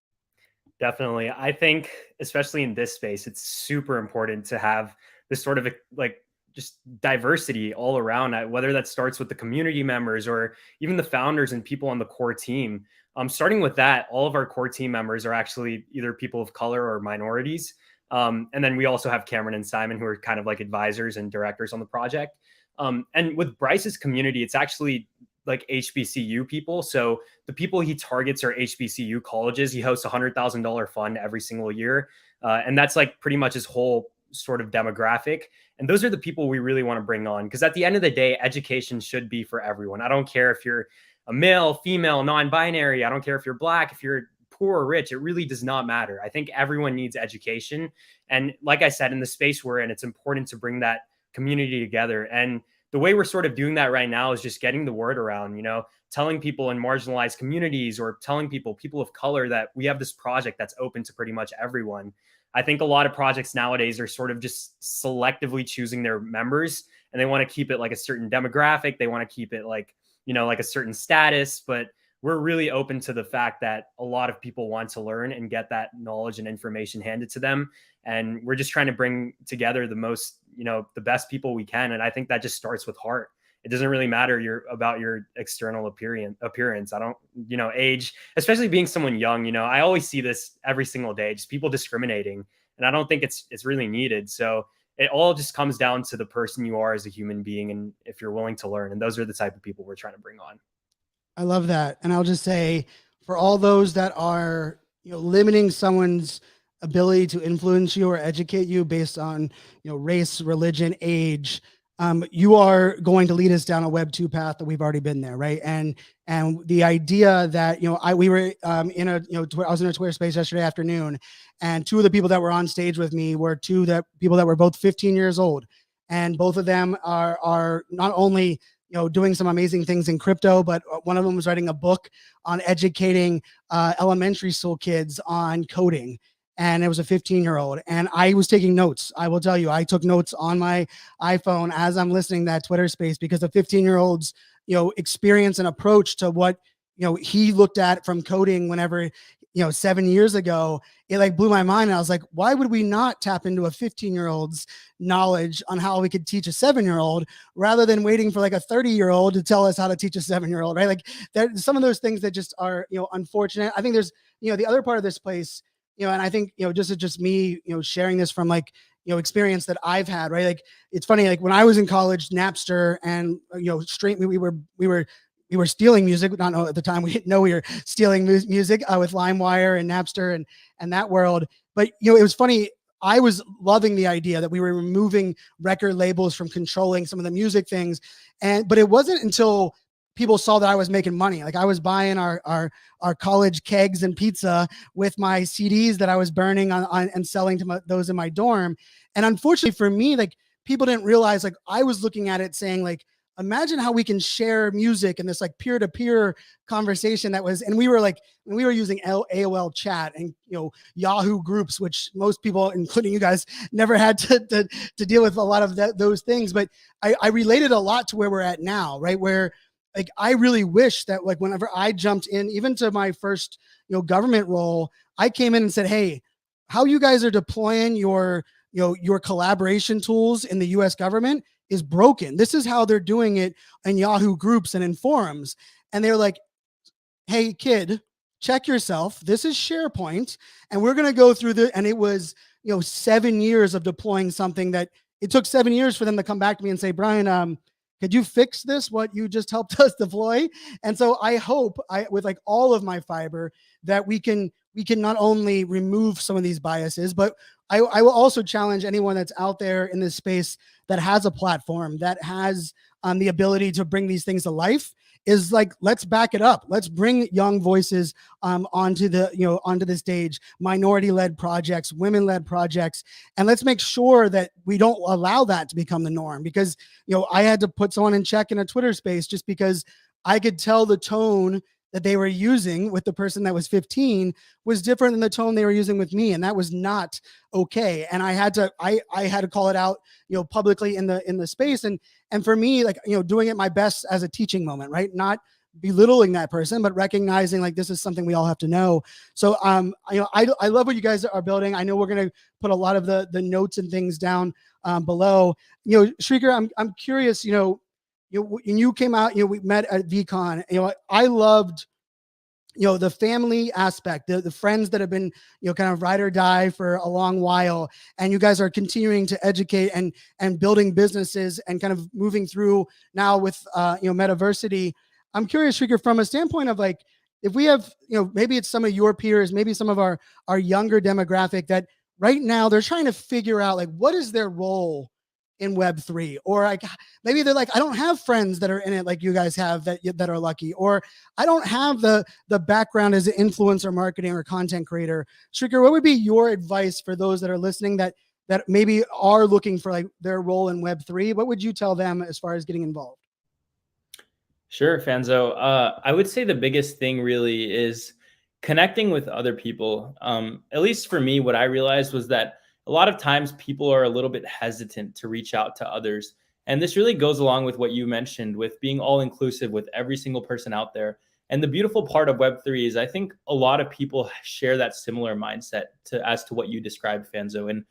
Speaker 2: Definitely. I think, especially in this space, it's super important to have this sort of like just diversity all around, whether that starts with the community members or even the founders and people on the core team. Starting with that, all of our core team members are actually either people of color or minorities. And then we also have Cameron and Simon, who are kind of like advisors and directors on the project. And with Bryce's community, it's actually like HBCU people. So the people he targets are HBCU colleges. He hosts $100,000 fund every single year. And that's like pretty much his whole sort of demographic. And those are the people we really want to bring on, because at the end of the day, education should be for everyone. I don't care if you're a male, female, non-binary. I don't care if you're Black, if you're poor or rich. It really does not matter. I think everyone needs education. And like I said, in the space we're in, it's important to bring that community together. And the way we're sort of doing that right now is just getting the word around, telling people in marginalized communities, or telling people of color, that we have this project that's open to pretty much everyone. I think a lot of projects nowadays are sort of just selectively choosing their members, and they want to keep it like a certain demographic. They want to keep it like, like a certain status, but we're really open to the fact that a lot of people want to learn and get that knowledge and information handed to them. And we're just trying to bring together the most, the best people we can. And I think that just starts with heart. It doesn't really matter about your external appearance. I don't, age, especially being someone young, I always see this every single day, just people discriminating. And I don't think it's really needed. So it all just comes down to the person you are as a human being, and if you're willing to learn. And those are the type of people we're trying to bring on.
Speaker 1: I love that. And I'll just say, for all those that are, limiting someone's ability to influence you or educate you based on, race, religion, age, you are going to lead us down a Web 2 path that we've already been there, right? And the idea that, we were I was in a Twitter space yesterday afternoon, and two of the people that were on stage with me were people that were both 15 years old, and both of them are not only doing some amazing things in crypto, but one of them was writing a book on educating elementary school kids on coding. And it was a 15-year-old. And I was taking notes. I will tell you, I took notes on my iPhone as I'm listening to that Twitter space, because the 15-year-old's, experience and approach to what, he looked at from coding whenever, 7 years ago, it like blew my mind. And I was like, why would we not tap into a 15-year-old's knowledge on how we could teach a 7-year-old, rather than waiting for like a 30-year-old to tell us how to teach a 7-year-old, right? Like there's some of those things that just are, unfortunate. I think there's, the other part of this place, and I think, just me, sharing this from like, experience that I've had, right? Like, it's funny, like when I was in college, Napster and, we were stealing music. Not know at the time, we didn't know we were stealing music with LimeWire and Napster and that world. But, it was funny. I was loving the idea that we were removing record labels from controlling some of the music things. But it wasn't until people saw that I was making money. Like I was buying our college kegs and pizza with my CDs that I was burning on and selling to those in my dorm. And unfortunately for me, like people didn't realize, like I was looking at it saying like, imagine how we can share music in this like peer-to-peer conversation that was, and we were using AOL chat and, Yahoo groups, which most people, including you guys, never had to deal with a lot of those things. But I related a lot to where we're at now, right? Where like, I really wish that like whenever I jumped in, even to my first, government role, I came in and said, hey, how you guys are deploying your collaboration tools in the US government is broken. This is how they're doing it in Yahoo groups and in forums. And they're like, hey kid, check yourself. This is SharePoint. And we're going to go through and it was, 7 years of deploying something that it took 7 years for them to come back to me and say, Brian, could you fix this, what you just helped us deploy? And so I hope with like all of my fiber that we can not only remove some of these biases, but I will also challenge anyone that's out there in this space that has a platform that has the ability to bring these things to life, is like, let's back it up. Let's bring young voices onto the stage, minority-led projects, women-led projects, and let's make sure that we don't allow that to become the norm. Because I had to put someone in check in a Twitter space just because I could tell the tone that they were using with the person that was 15 was different than the tone they were using with me, and that was not okay. And I had to call it out, publicly in the space. And for me, like, doing it my best as a teaching moment, right? Not belittling that person, but recognizing like this is something we all have to know. So I love what you guys are building. I know we're gonna put a lot of the notes and things down below. Srikar, I'm curious, when you came out, we met at VCon, I loved, the family aspect, the friends that have been, kind of ride or die for a long while. And you guys are continuing to educate and building businesses and kind of moving through now with, Metaversity. I'm curious, Srikar, from a standpoint of like, if we have, maybe it's some of your peers, maybe some of our younger demographic that right now they're trying to figure out like, what is their role in Web3, or like maybe they're like, I don't have friends that are in it like you guys have that are lucky, or I don't have the background as an influencer marketing or content creator. Srikar, what would be your advice for those that are listening that maybe are looking for like their role in Web3? What would you tell them as far as getting involved?
Speaker 3: Sure, Fanzo. I would say the biggest thing really is connecting with other people. At least for me, what I realized was that a lot of times people are a little bit hesitant to reach out to others. And this really goes along with what you mentioned with being all inclusive with every single person out there. And the beautiful part of Web3 is I think a lot of people share that similar mindset as to what you described, Fanzo, and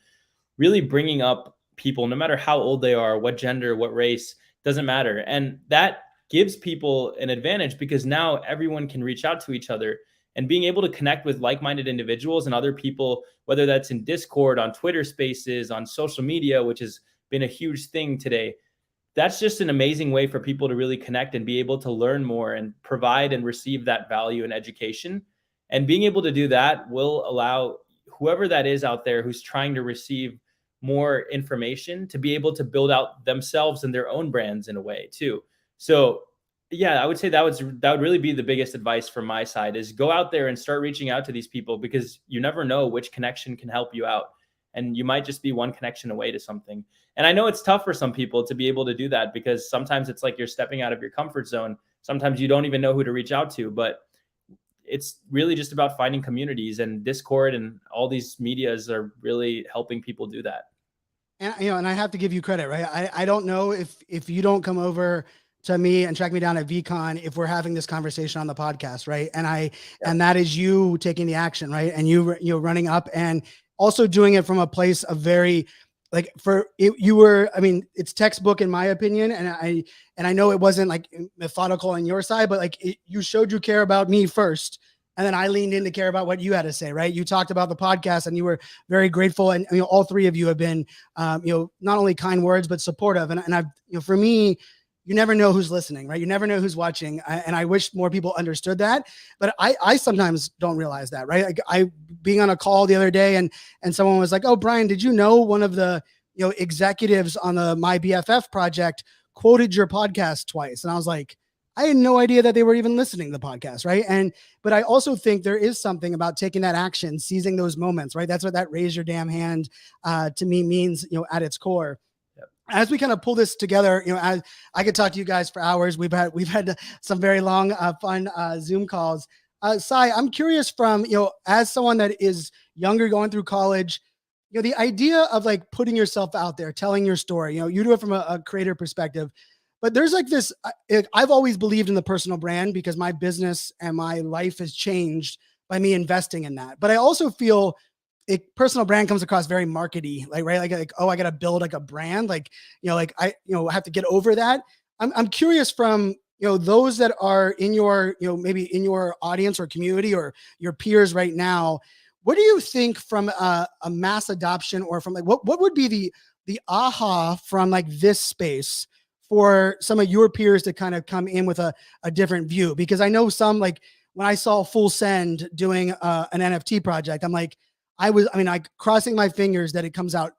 Speaker 3: really bringing up people, no matter how old they are, what gender, what race, doesn't matter. And that gives people an advantage because now everyone can reach out to each other. And being able to connect with like-minded individuals and other people, whether that's in Discord, on Twitter Spaces, on social media, which has been a huge thing today, that's just an amazing way for people to really connect and be able to learn more and provide and receive that value and education. And being able to do that will allow whoever that is out there who's trying to receive more information to be able to build out themselves and their own brands in a way too. So yeah, I would say that would really be the biggest advice from my side is go out there and start reaching out to these people because you never know which connection can help you out. And you might just be one connection away to something. And I know it's tough for some people to be able to do that because sometimes it's like you're stepping out of your comfort zone. Sometimes you don't even know who to reach out to, but it's really just about finding communities, and Discord and all these medias are really helping people do that.
Speaker 1: And, and I have to give you credit, right? I don't know if you don't come over to me and track me down at VCon if we're having this conversation on the podcast, right? And that is you taking the action, right? And you running up and also doing it from a place of very like it's textbook in my opinion, and I know it wasn't like methodical on your side, but like you showed you care about me first, and then I leaned in to care about what you had to say, right? You talked about the podcast and you were very grateful, and all three of you have been not only kind words but supportive, and I've for me, you never know who's listening, right? You never know who's watching. And I wish more people understood that, but I sometimes don't realize that, right? Like I being on a call the other day and someone was like, oh, Brian, did you know one of the, executives on the My BFF project quoted your podcast twice? And I was like, I had no idea that they were even listening to the podcast, right? But I also think there is something about taking that action, seizing those moments, right? That's what that raise your damn hand to me means, at its core. as we kind of pull this together, as I could talk to you guys for hours. We've had some very long, fun Zoom calls. Sai, I'm curious from, as someone that is younger going through college, the idea of like putting yourself out there, telling your story, you do it from a creator perspective, but there's like this, I've always believed in the personal brand because my business and my life has changed by me investing in that. But I also feel personal brand comes across very markety, like, oh, I got to build like a brand. Like, I have to get over that. I'm curious from, those that are in your, maybe in your audience or community or your peers right now, what do you think from a mass adoption, or from like, what would be the aha from like this space for some of your peers to kind of come in with a different view? Because I know some, like when I saw Full Send doing an NFT project, I'm like, I crossing my fingers that it comes out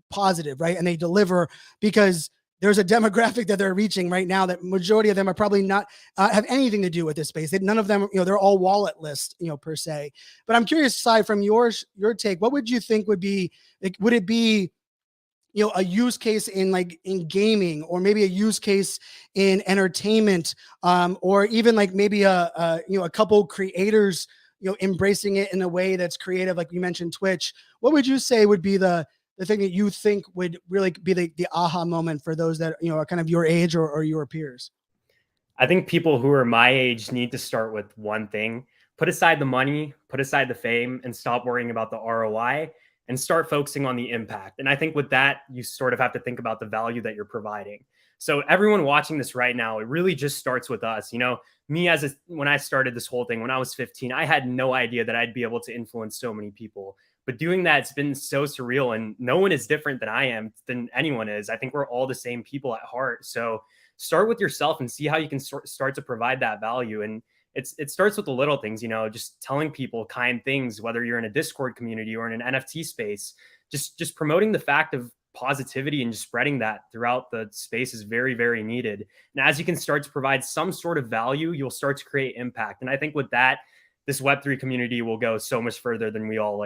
Speaker 1: positive, right? And they deliver, because there's a demographic that they're reaching right now that majority of them are probably not have anything to do with this space. None of them, they're all walletless, per se. But I'm curious, aside from your take, what would you think would be, like, would it be, a use case in gaming, or maybe a use case in entertainment, or even like maybe a couple creators, embracing it in a way that's creative, like you mentioned Twitch. What would you say would be the thing that you think would really be the aha moment for those that, are kind of your age or your peers?
Speaker 2: I think people who are my age need to start with one thing: put aside the money, put aside the fame, and stop worrying about the ROI, and start focusing on the impact. And I think with that, you sort of have to think about the value that you're providing. So everyone watching this right now, it really just starts with us. Me when I started this whole thing, when I was 15, I had no idea that I'd be able to influence so many people. But doing that, it's been so surreal, and no one is different than anyone is. I think we're all the same people at heart. So start with yourself and see how you can start to provide that value. And it starts with the little things, just telling people kind things, whether you're in a Discord community or in an NFT space. Just promoting the fact of positivity and just spreading that throughout the space is very, very needed. And as you can start to provide some sort of value, you'll start to create impact. And I think with that, this Web3 community will go so much further than we all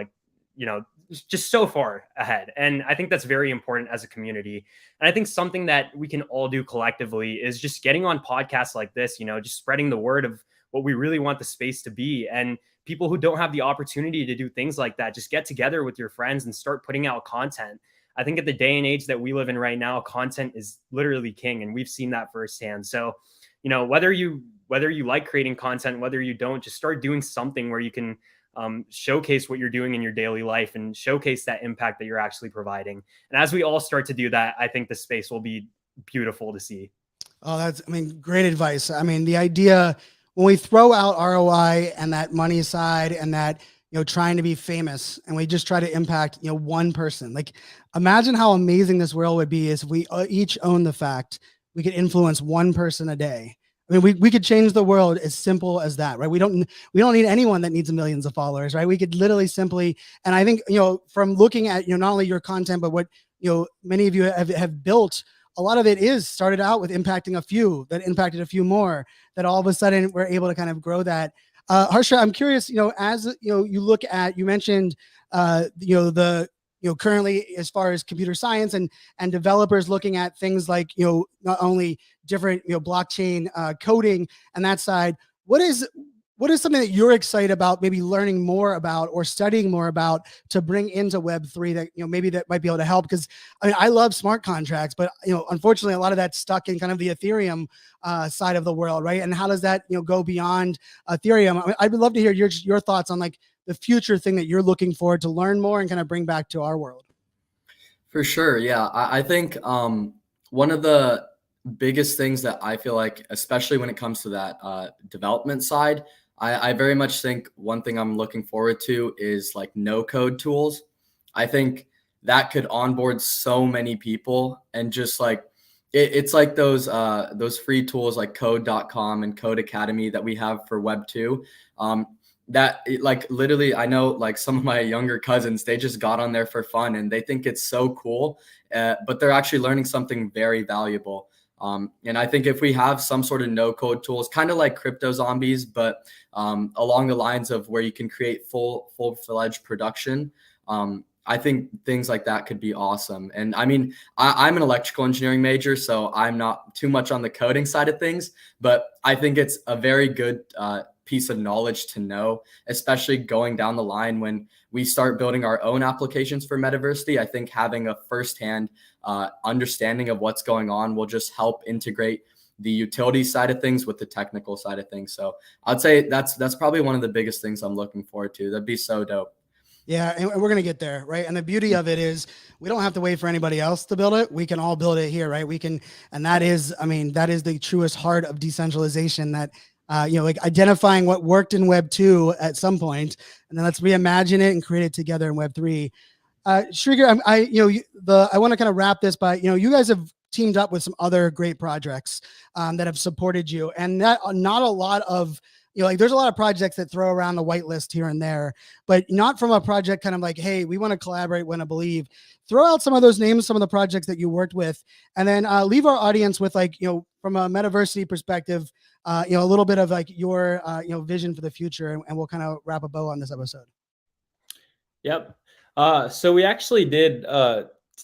Speaker 2: just so far ahead. And I think that's very important as a community. And I think something that we can all do collectively is just getting on podcasts like this, just spreading the word of what we really want the space to be. And people who don't have the opportunity to do things like that, just get together with your friends and start putting out content. I think at the day and age that we live in right now, content is literally king, and we've seen that firsthand. So, whether you like creating content, whether you don't, just start doing something where you can showcase what you're doing in your daily life and showcase that impact that you're actually providing. And as we all start to do that, I think the space will be beautiful to see.
Speaker 1: Oh, great advice. The idea, when we throw out ROI and that money side and that, trying to be famous, and we just try to impact, one person, like imagine how amazing this world would be if we each own the fact we could influence one person a day. We could change the world as simple as that, right? We don't need anyone that needs millions of followers, right? We could literally simply, and I think, from looking at, not only your content, but what, many of you have built, a lot of it is started out with impacting a few that impacted a few more, that all of a sudden we're able to kind of grow that. Harsha, I'm curious, as, you look at, you mentioned, currently as far as computer science and developers looking at things like, not only different, blockchain coding and that side, what is something that you're excited about, maybe learning more about or studying more about to bring into Web3 that, maybe that might be able to help? Because I love smart contracts, but, unfortunately a lot of that's stuck in kind of the Ethereum side of the world, right? And how does that, go beyond Ethereum? I'd love to hear your thoughts on like the future thing that you're looking forward to learn more and kind of bring back to our world.
Speaker 4: For sure. Yeah. I think one of the biggest things that I feel like, especially when it comes to that development side, I very much think one thing I'm looking forward to is like no code tools. I think that could onboard so many people, and just like it's like those free tools like code.com and Code Academy that we have for Web 2. That like literally, I know like some of my younger cousins, they just got on there for fun and they think it's so cool, but they're actually learning something very valuable. And I think if we have some sort of no code tools, kind of like crypto zombies, but along the lines of where you can create full-fledged production, I think things like that could be awesome. And I mean, I'm an electrical engineering major, so I'm not too much on the coding side of things, but I think it's a very good piece of knowledge to know, especially going down the line when we start building our own applications for Metaversity. I think having a firsthand understanding of what's going on will just help integrate the utility side of things with the technical side of things. So I'd say that's probably one of the biggest things I'm looking forward to. That'd be so dope.
Speaker 1: Yeah, and we're going to get there, right? And the beauty of it is we don't have to wait for anybody else to build it. We can all build it here, right? We can, and that is, I mean, that is the truest heart of decentralization, that, like identifying what worked in Web 2 at some point, and then let's reimagine it and create it together in Web 3. Srikar, I want to kind of wrap this by, you guys have teamed up with some other great projects that have supported you, and that not a lot of, like there's a lot of projects that throw around the whitelist here and there, but not from a project kind of like, hey, we want to collaborate, want to believe. Throw out some of those names, some of the projects that you worked with, and then leave our audience with, like, from a Metaversity perspective, a little bit of like your, vision for the future, and we'll kind of wrap a bow on this episode.
Speaker 3: Yep. So we actually did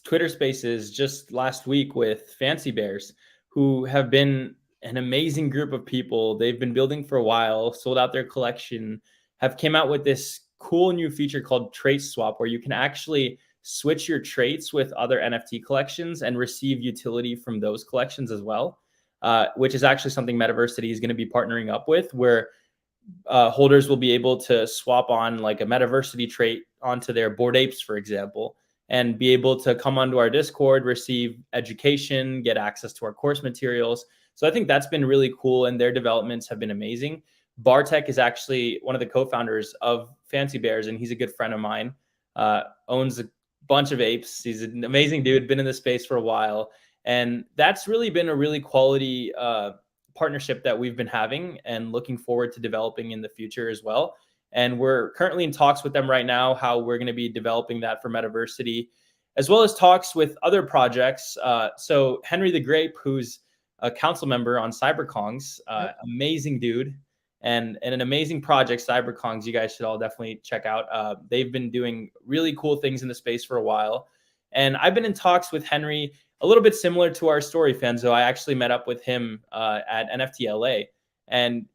Speaker 3: Twitter Spaces just last week with Fancy Bears, who have been an amazing group of people. They've been building for a while, sold out their collection, have came out with this cool new feature called Trait Swap, where you can actually switch your traits with other NFT collections and receive utility from those collections as well, which is actually something Metaversity is going to be partnering up with, where holders will be able to swap on like a Metaversity trait onto their Bored Apes, for example, and be able to come onto our Discord, receive education, get access to our course materials. So I think that's been really cool, and their developments have been amazing. Bartek is actually one of the co-founders of Fancy Bears, and he's a good friend of mine, owns a bunch of apes. He's an amazing dude, been in the space for a while. And that's really been a really quality partnership that we've been having and looking forward to developing in the future as well. And we're currently in talks with them right now, how we're going to be developing that for Metaversity, as well as talks with other projects. So Henry the Grape, who's a council member on CyberKongs, amazing dude, and an amazing project, CyberKongs. You guys should all definitely check out. They've been doing really cool things in the space for a while. And I've been in talks with Henry, a little bit similar to our story, Fanzo. I actually met up with him at NFT LA, and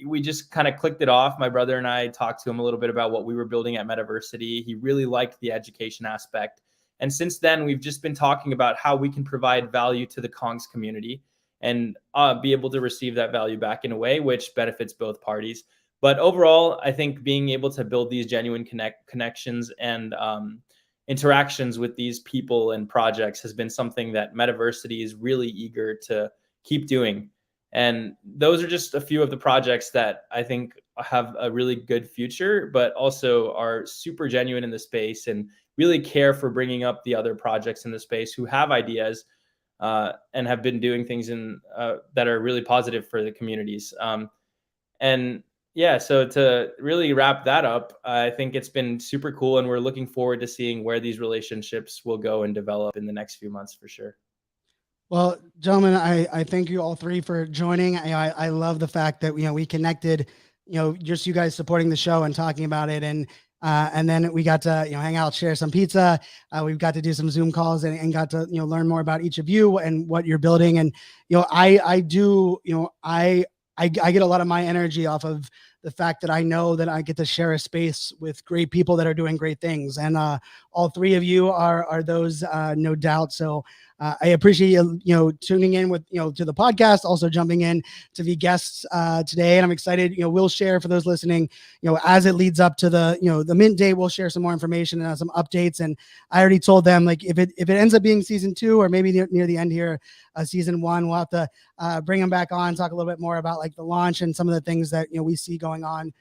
Speaker 3: we just kind of clicked it off. My brother and I talked to him a little bit about what we were building at Metaversity. He really liked the education aspect. And since then, we've just been talking about how we can provide value to the Kongs community and be able to receive that value back in a way which benefits both parties. But overall, I think being able to build these genuine connections and interactions with these people and projects has been something that Metaversity is really eager to keep doing. And those are just a few of the projects that I think have a really good future, but also are super genuine in the space and really care for bringing up the other projects in the space who have ideas and have been doing things that are really positive for the communities. And yeah, so to really wrap that up, I think it's been super cool, and we're looking forward to seeing where these relationships will go and develop in the next few months for sure.
Speaker 1: Well, gentlemen, I thank you all three for joining. I love the fact that we connected, just you guys supporting the show and talking about it, and then we got to hang out, share some pizza. We've got to do some Zoom calls and got to learn more about each of you and what you're building. And I get a lot of my energy off of the fact that I know that I get to share a space with great people that are doing great things. And all three of you are those, no doubt. So I appreciate you, tuning in with, to the podcast, also jumping in to be guests today. And I'm excited, we'll share for those listening, as it leads up to the, the mint day, we'll share some more information and some updates. And I already told them, like, if it ends up being season 2 or maybe near the end here, season 1, we'll have to bring them back on, talk a little bit more about like the launch and some of the things that, we see going on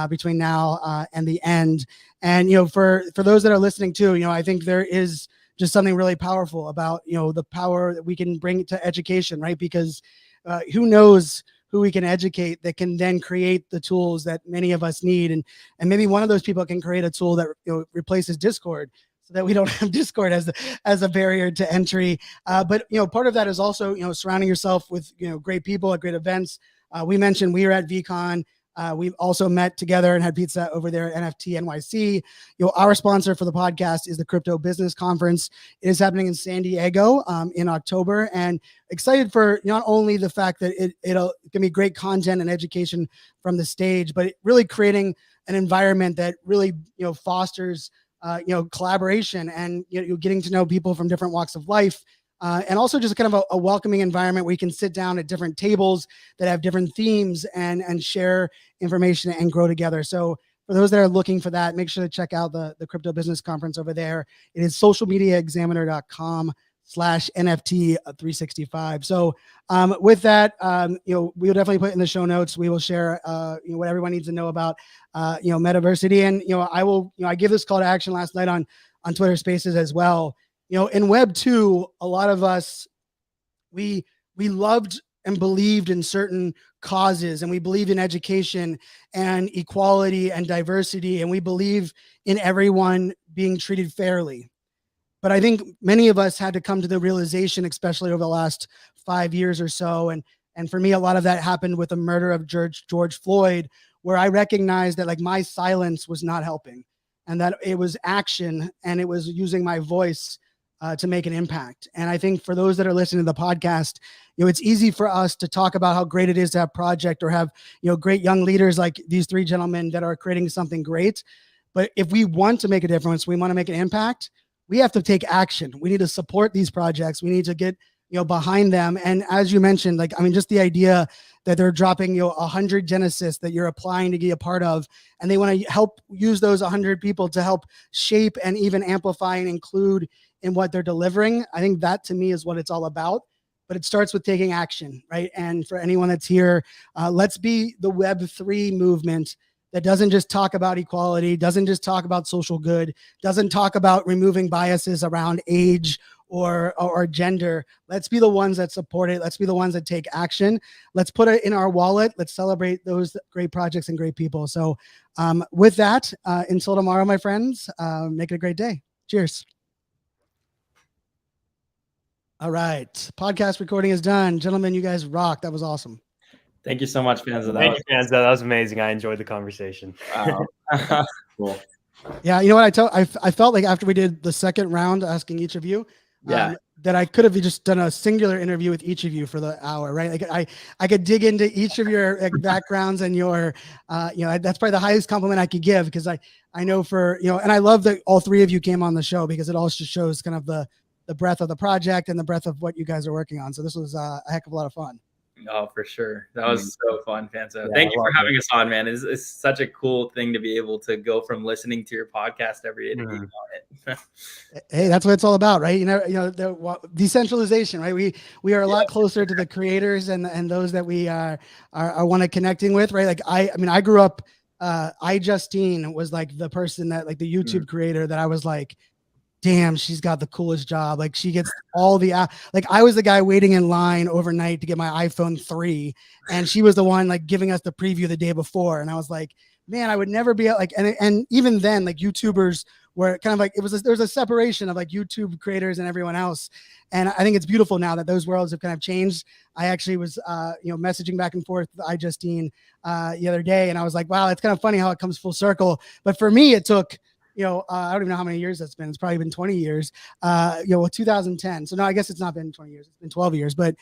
Speaker 1: between now and the end. And, for those that are listening too, I think there is just something really powerful about, the power that we can bring to education, right? Because who knows who we can educate that can then create the tools that many of us need. And maybe one of those people can create a tool that replaces Discord, so that we don't have Discord as a barrier to entry. But, part of that is also, surrounding yourself with, great people at great events. We mentioned we were at VCon. We've also met together and had pizza over there at NFT NYC. Our sponsor for the podcast is the Crypto Business Conference. It is happening in San Diego in October, and excited for not only the fact that it'll give me great content and education from the stage, but really creating an environment that really fosters collaboration and getting to know people from different walks of life. And also just kind of a welcoming environment where you can sit down at different tables that have different themes and share information and grow together. So for those that are looking for that, make sure to check out the Crypto Business Conference over there. It is socialmediaexaminer.com/NFT365. So with that, we'll definitely put in the show notes. We will share what everyone needs to know about Metaversity. And I give this call to action last night on Twitter Spaces as well. In Web 2, a lot of us, we loved and believed in certain causes, and we believed in education and equality and diversity, and we believe in everyone being treated fairly. But I think many of us had to come to the realization, especially over the last 5 years or so, and for me, a lot of that happened with the murder of George Floyd, where I recognized that my silence was not helping, and that it was action, and it was using my voice to make an impact. And I think for those that are listening to the podcast, it's easy for us to talk about how great it is to have project or have, great young leaders like these three gentlemen that are creating something great. But if we want to make a difference, we want to make an impact, we have to take action. We need to support these projects. We need to get, behind them. And as you mentioned, just the idea that they're dropping, 100 Genesis that you're applying to be a part of, and they want to help use those 100 people to help shape and even amplify and include in what they're delivering. I think that to me is what it's all about. But it starts with taking action, right? And for anyone that's here, let's be the Web3 movement that doesn't just talk about equality, doesn't just talk about social good, doesn't talk about removing biases around age or gender. Let's be the ones that support it. Let's be the ones that take action. Let's put it in our wallet. Let's celebrate those great projects and great people. So with that, until tomorrow, my friends, make it a great day. Cheers. All right. Podcast recording is done. Gentlemen, you guys rock. That was awesome.
Speaker 3: Thank you so much, Fanzo.
Speaker 2: Thank you, Fanzo. That was amazing. I enjoyed the conversation.
Speaker 3: Wow. Cool.
Speaker 1: Yeah, you know what? I felt like after we did the second round, asking each of you, that I could have just done a singular interview with each of you for the hour, right? I could dig into each of your backgrounds and your, that's probably the highest compliment I could give, because I know and I love that all three of you came on the show, because it also shows kind of the breadth of the project and the breadth of what you guys are working on. So this was a heck of a lot of fun.
Speaker 3: Oh, for sure. That was so fun, Fanzo. Thank you for having us on, man. It's such a cool thing to be able to go from listening to your podcast every day to being on it.
Speaker 1: Hey, that's what it's all about, right? The decentralization, right? We are a lot closer to the creators and those that we are want to connecting with, right? I grew up, Justine was the person that the YouTube creator that I was damn, she's got the coolest job. She gets all the, I was the guy waiting in line overnight to get my iPhone 3. And she was the one giving us the preview the day before. And I was man, I would never be and even then, YouTubers were kind of there was a separation of YouTube creators and everyone else. And I think it's beautiful now that those worlds have kind of changed. I actually was, messaging back and forth with iJustine the other day. And I was wow, it's kind of funny how it comes full circle. But for me, it took, I don't even know how many years that's been. It's probably been 20 years, 2010. So no, I guess it's not been 20 years. It's been 12 years. But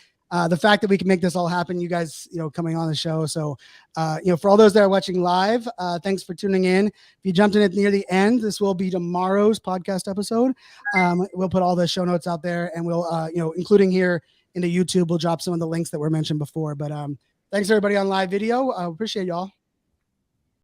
Speaker 1: the fact that we can make this all happen, you guys, coming on the show. So, for all those that are watching live, thanks for tuning in. If you jumped in at near the end, this will be tomorrow's podcast episode. We'll put all the show notes out there, and we'll, including here into YouTube, we'll drop some of the links that were mentioned before. But thanks everybody on live video. I appreciate y'all.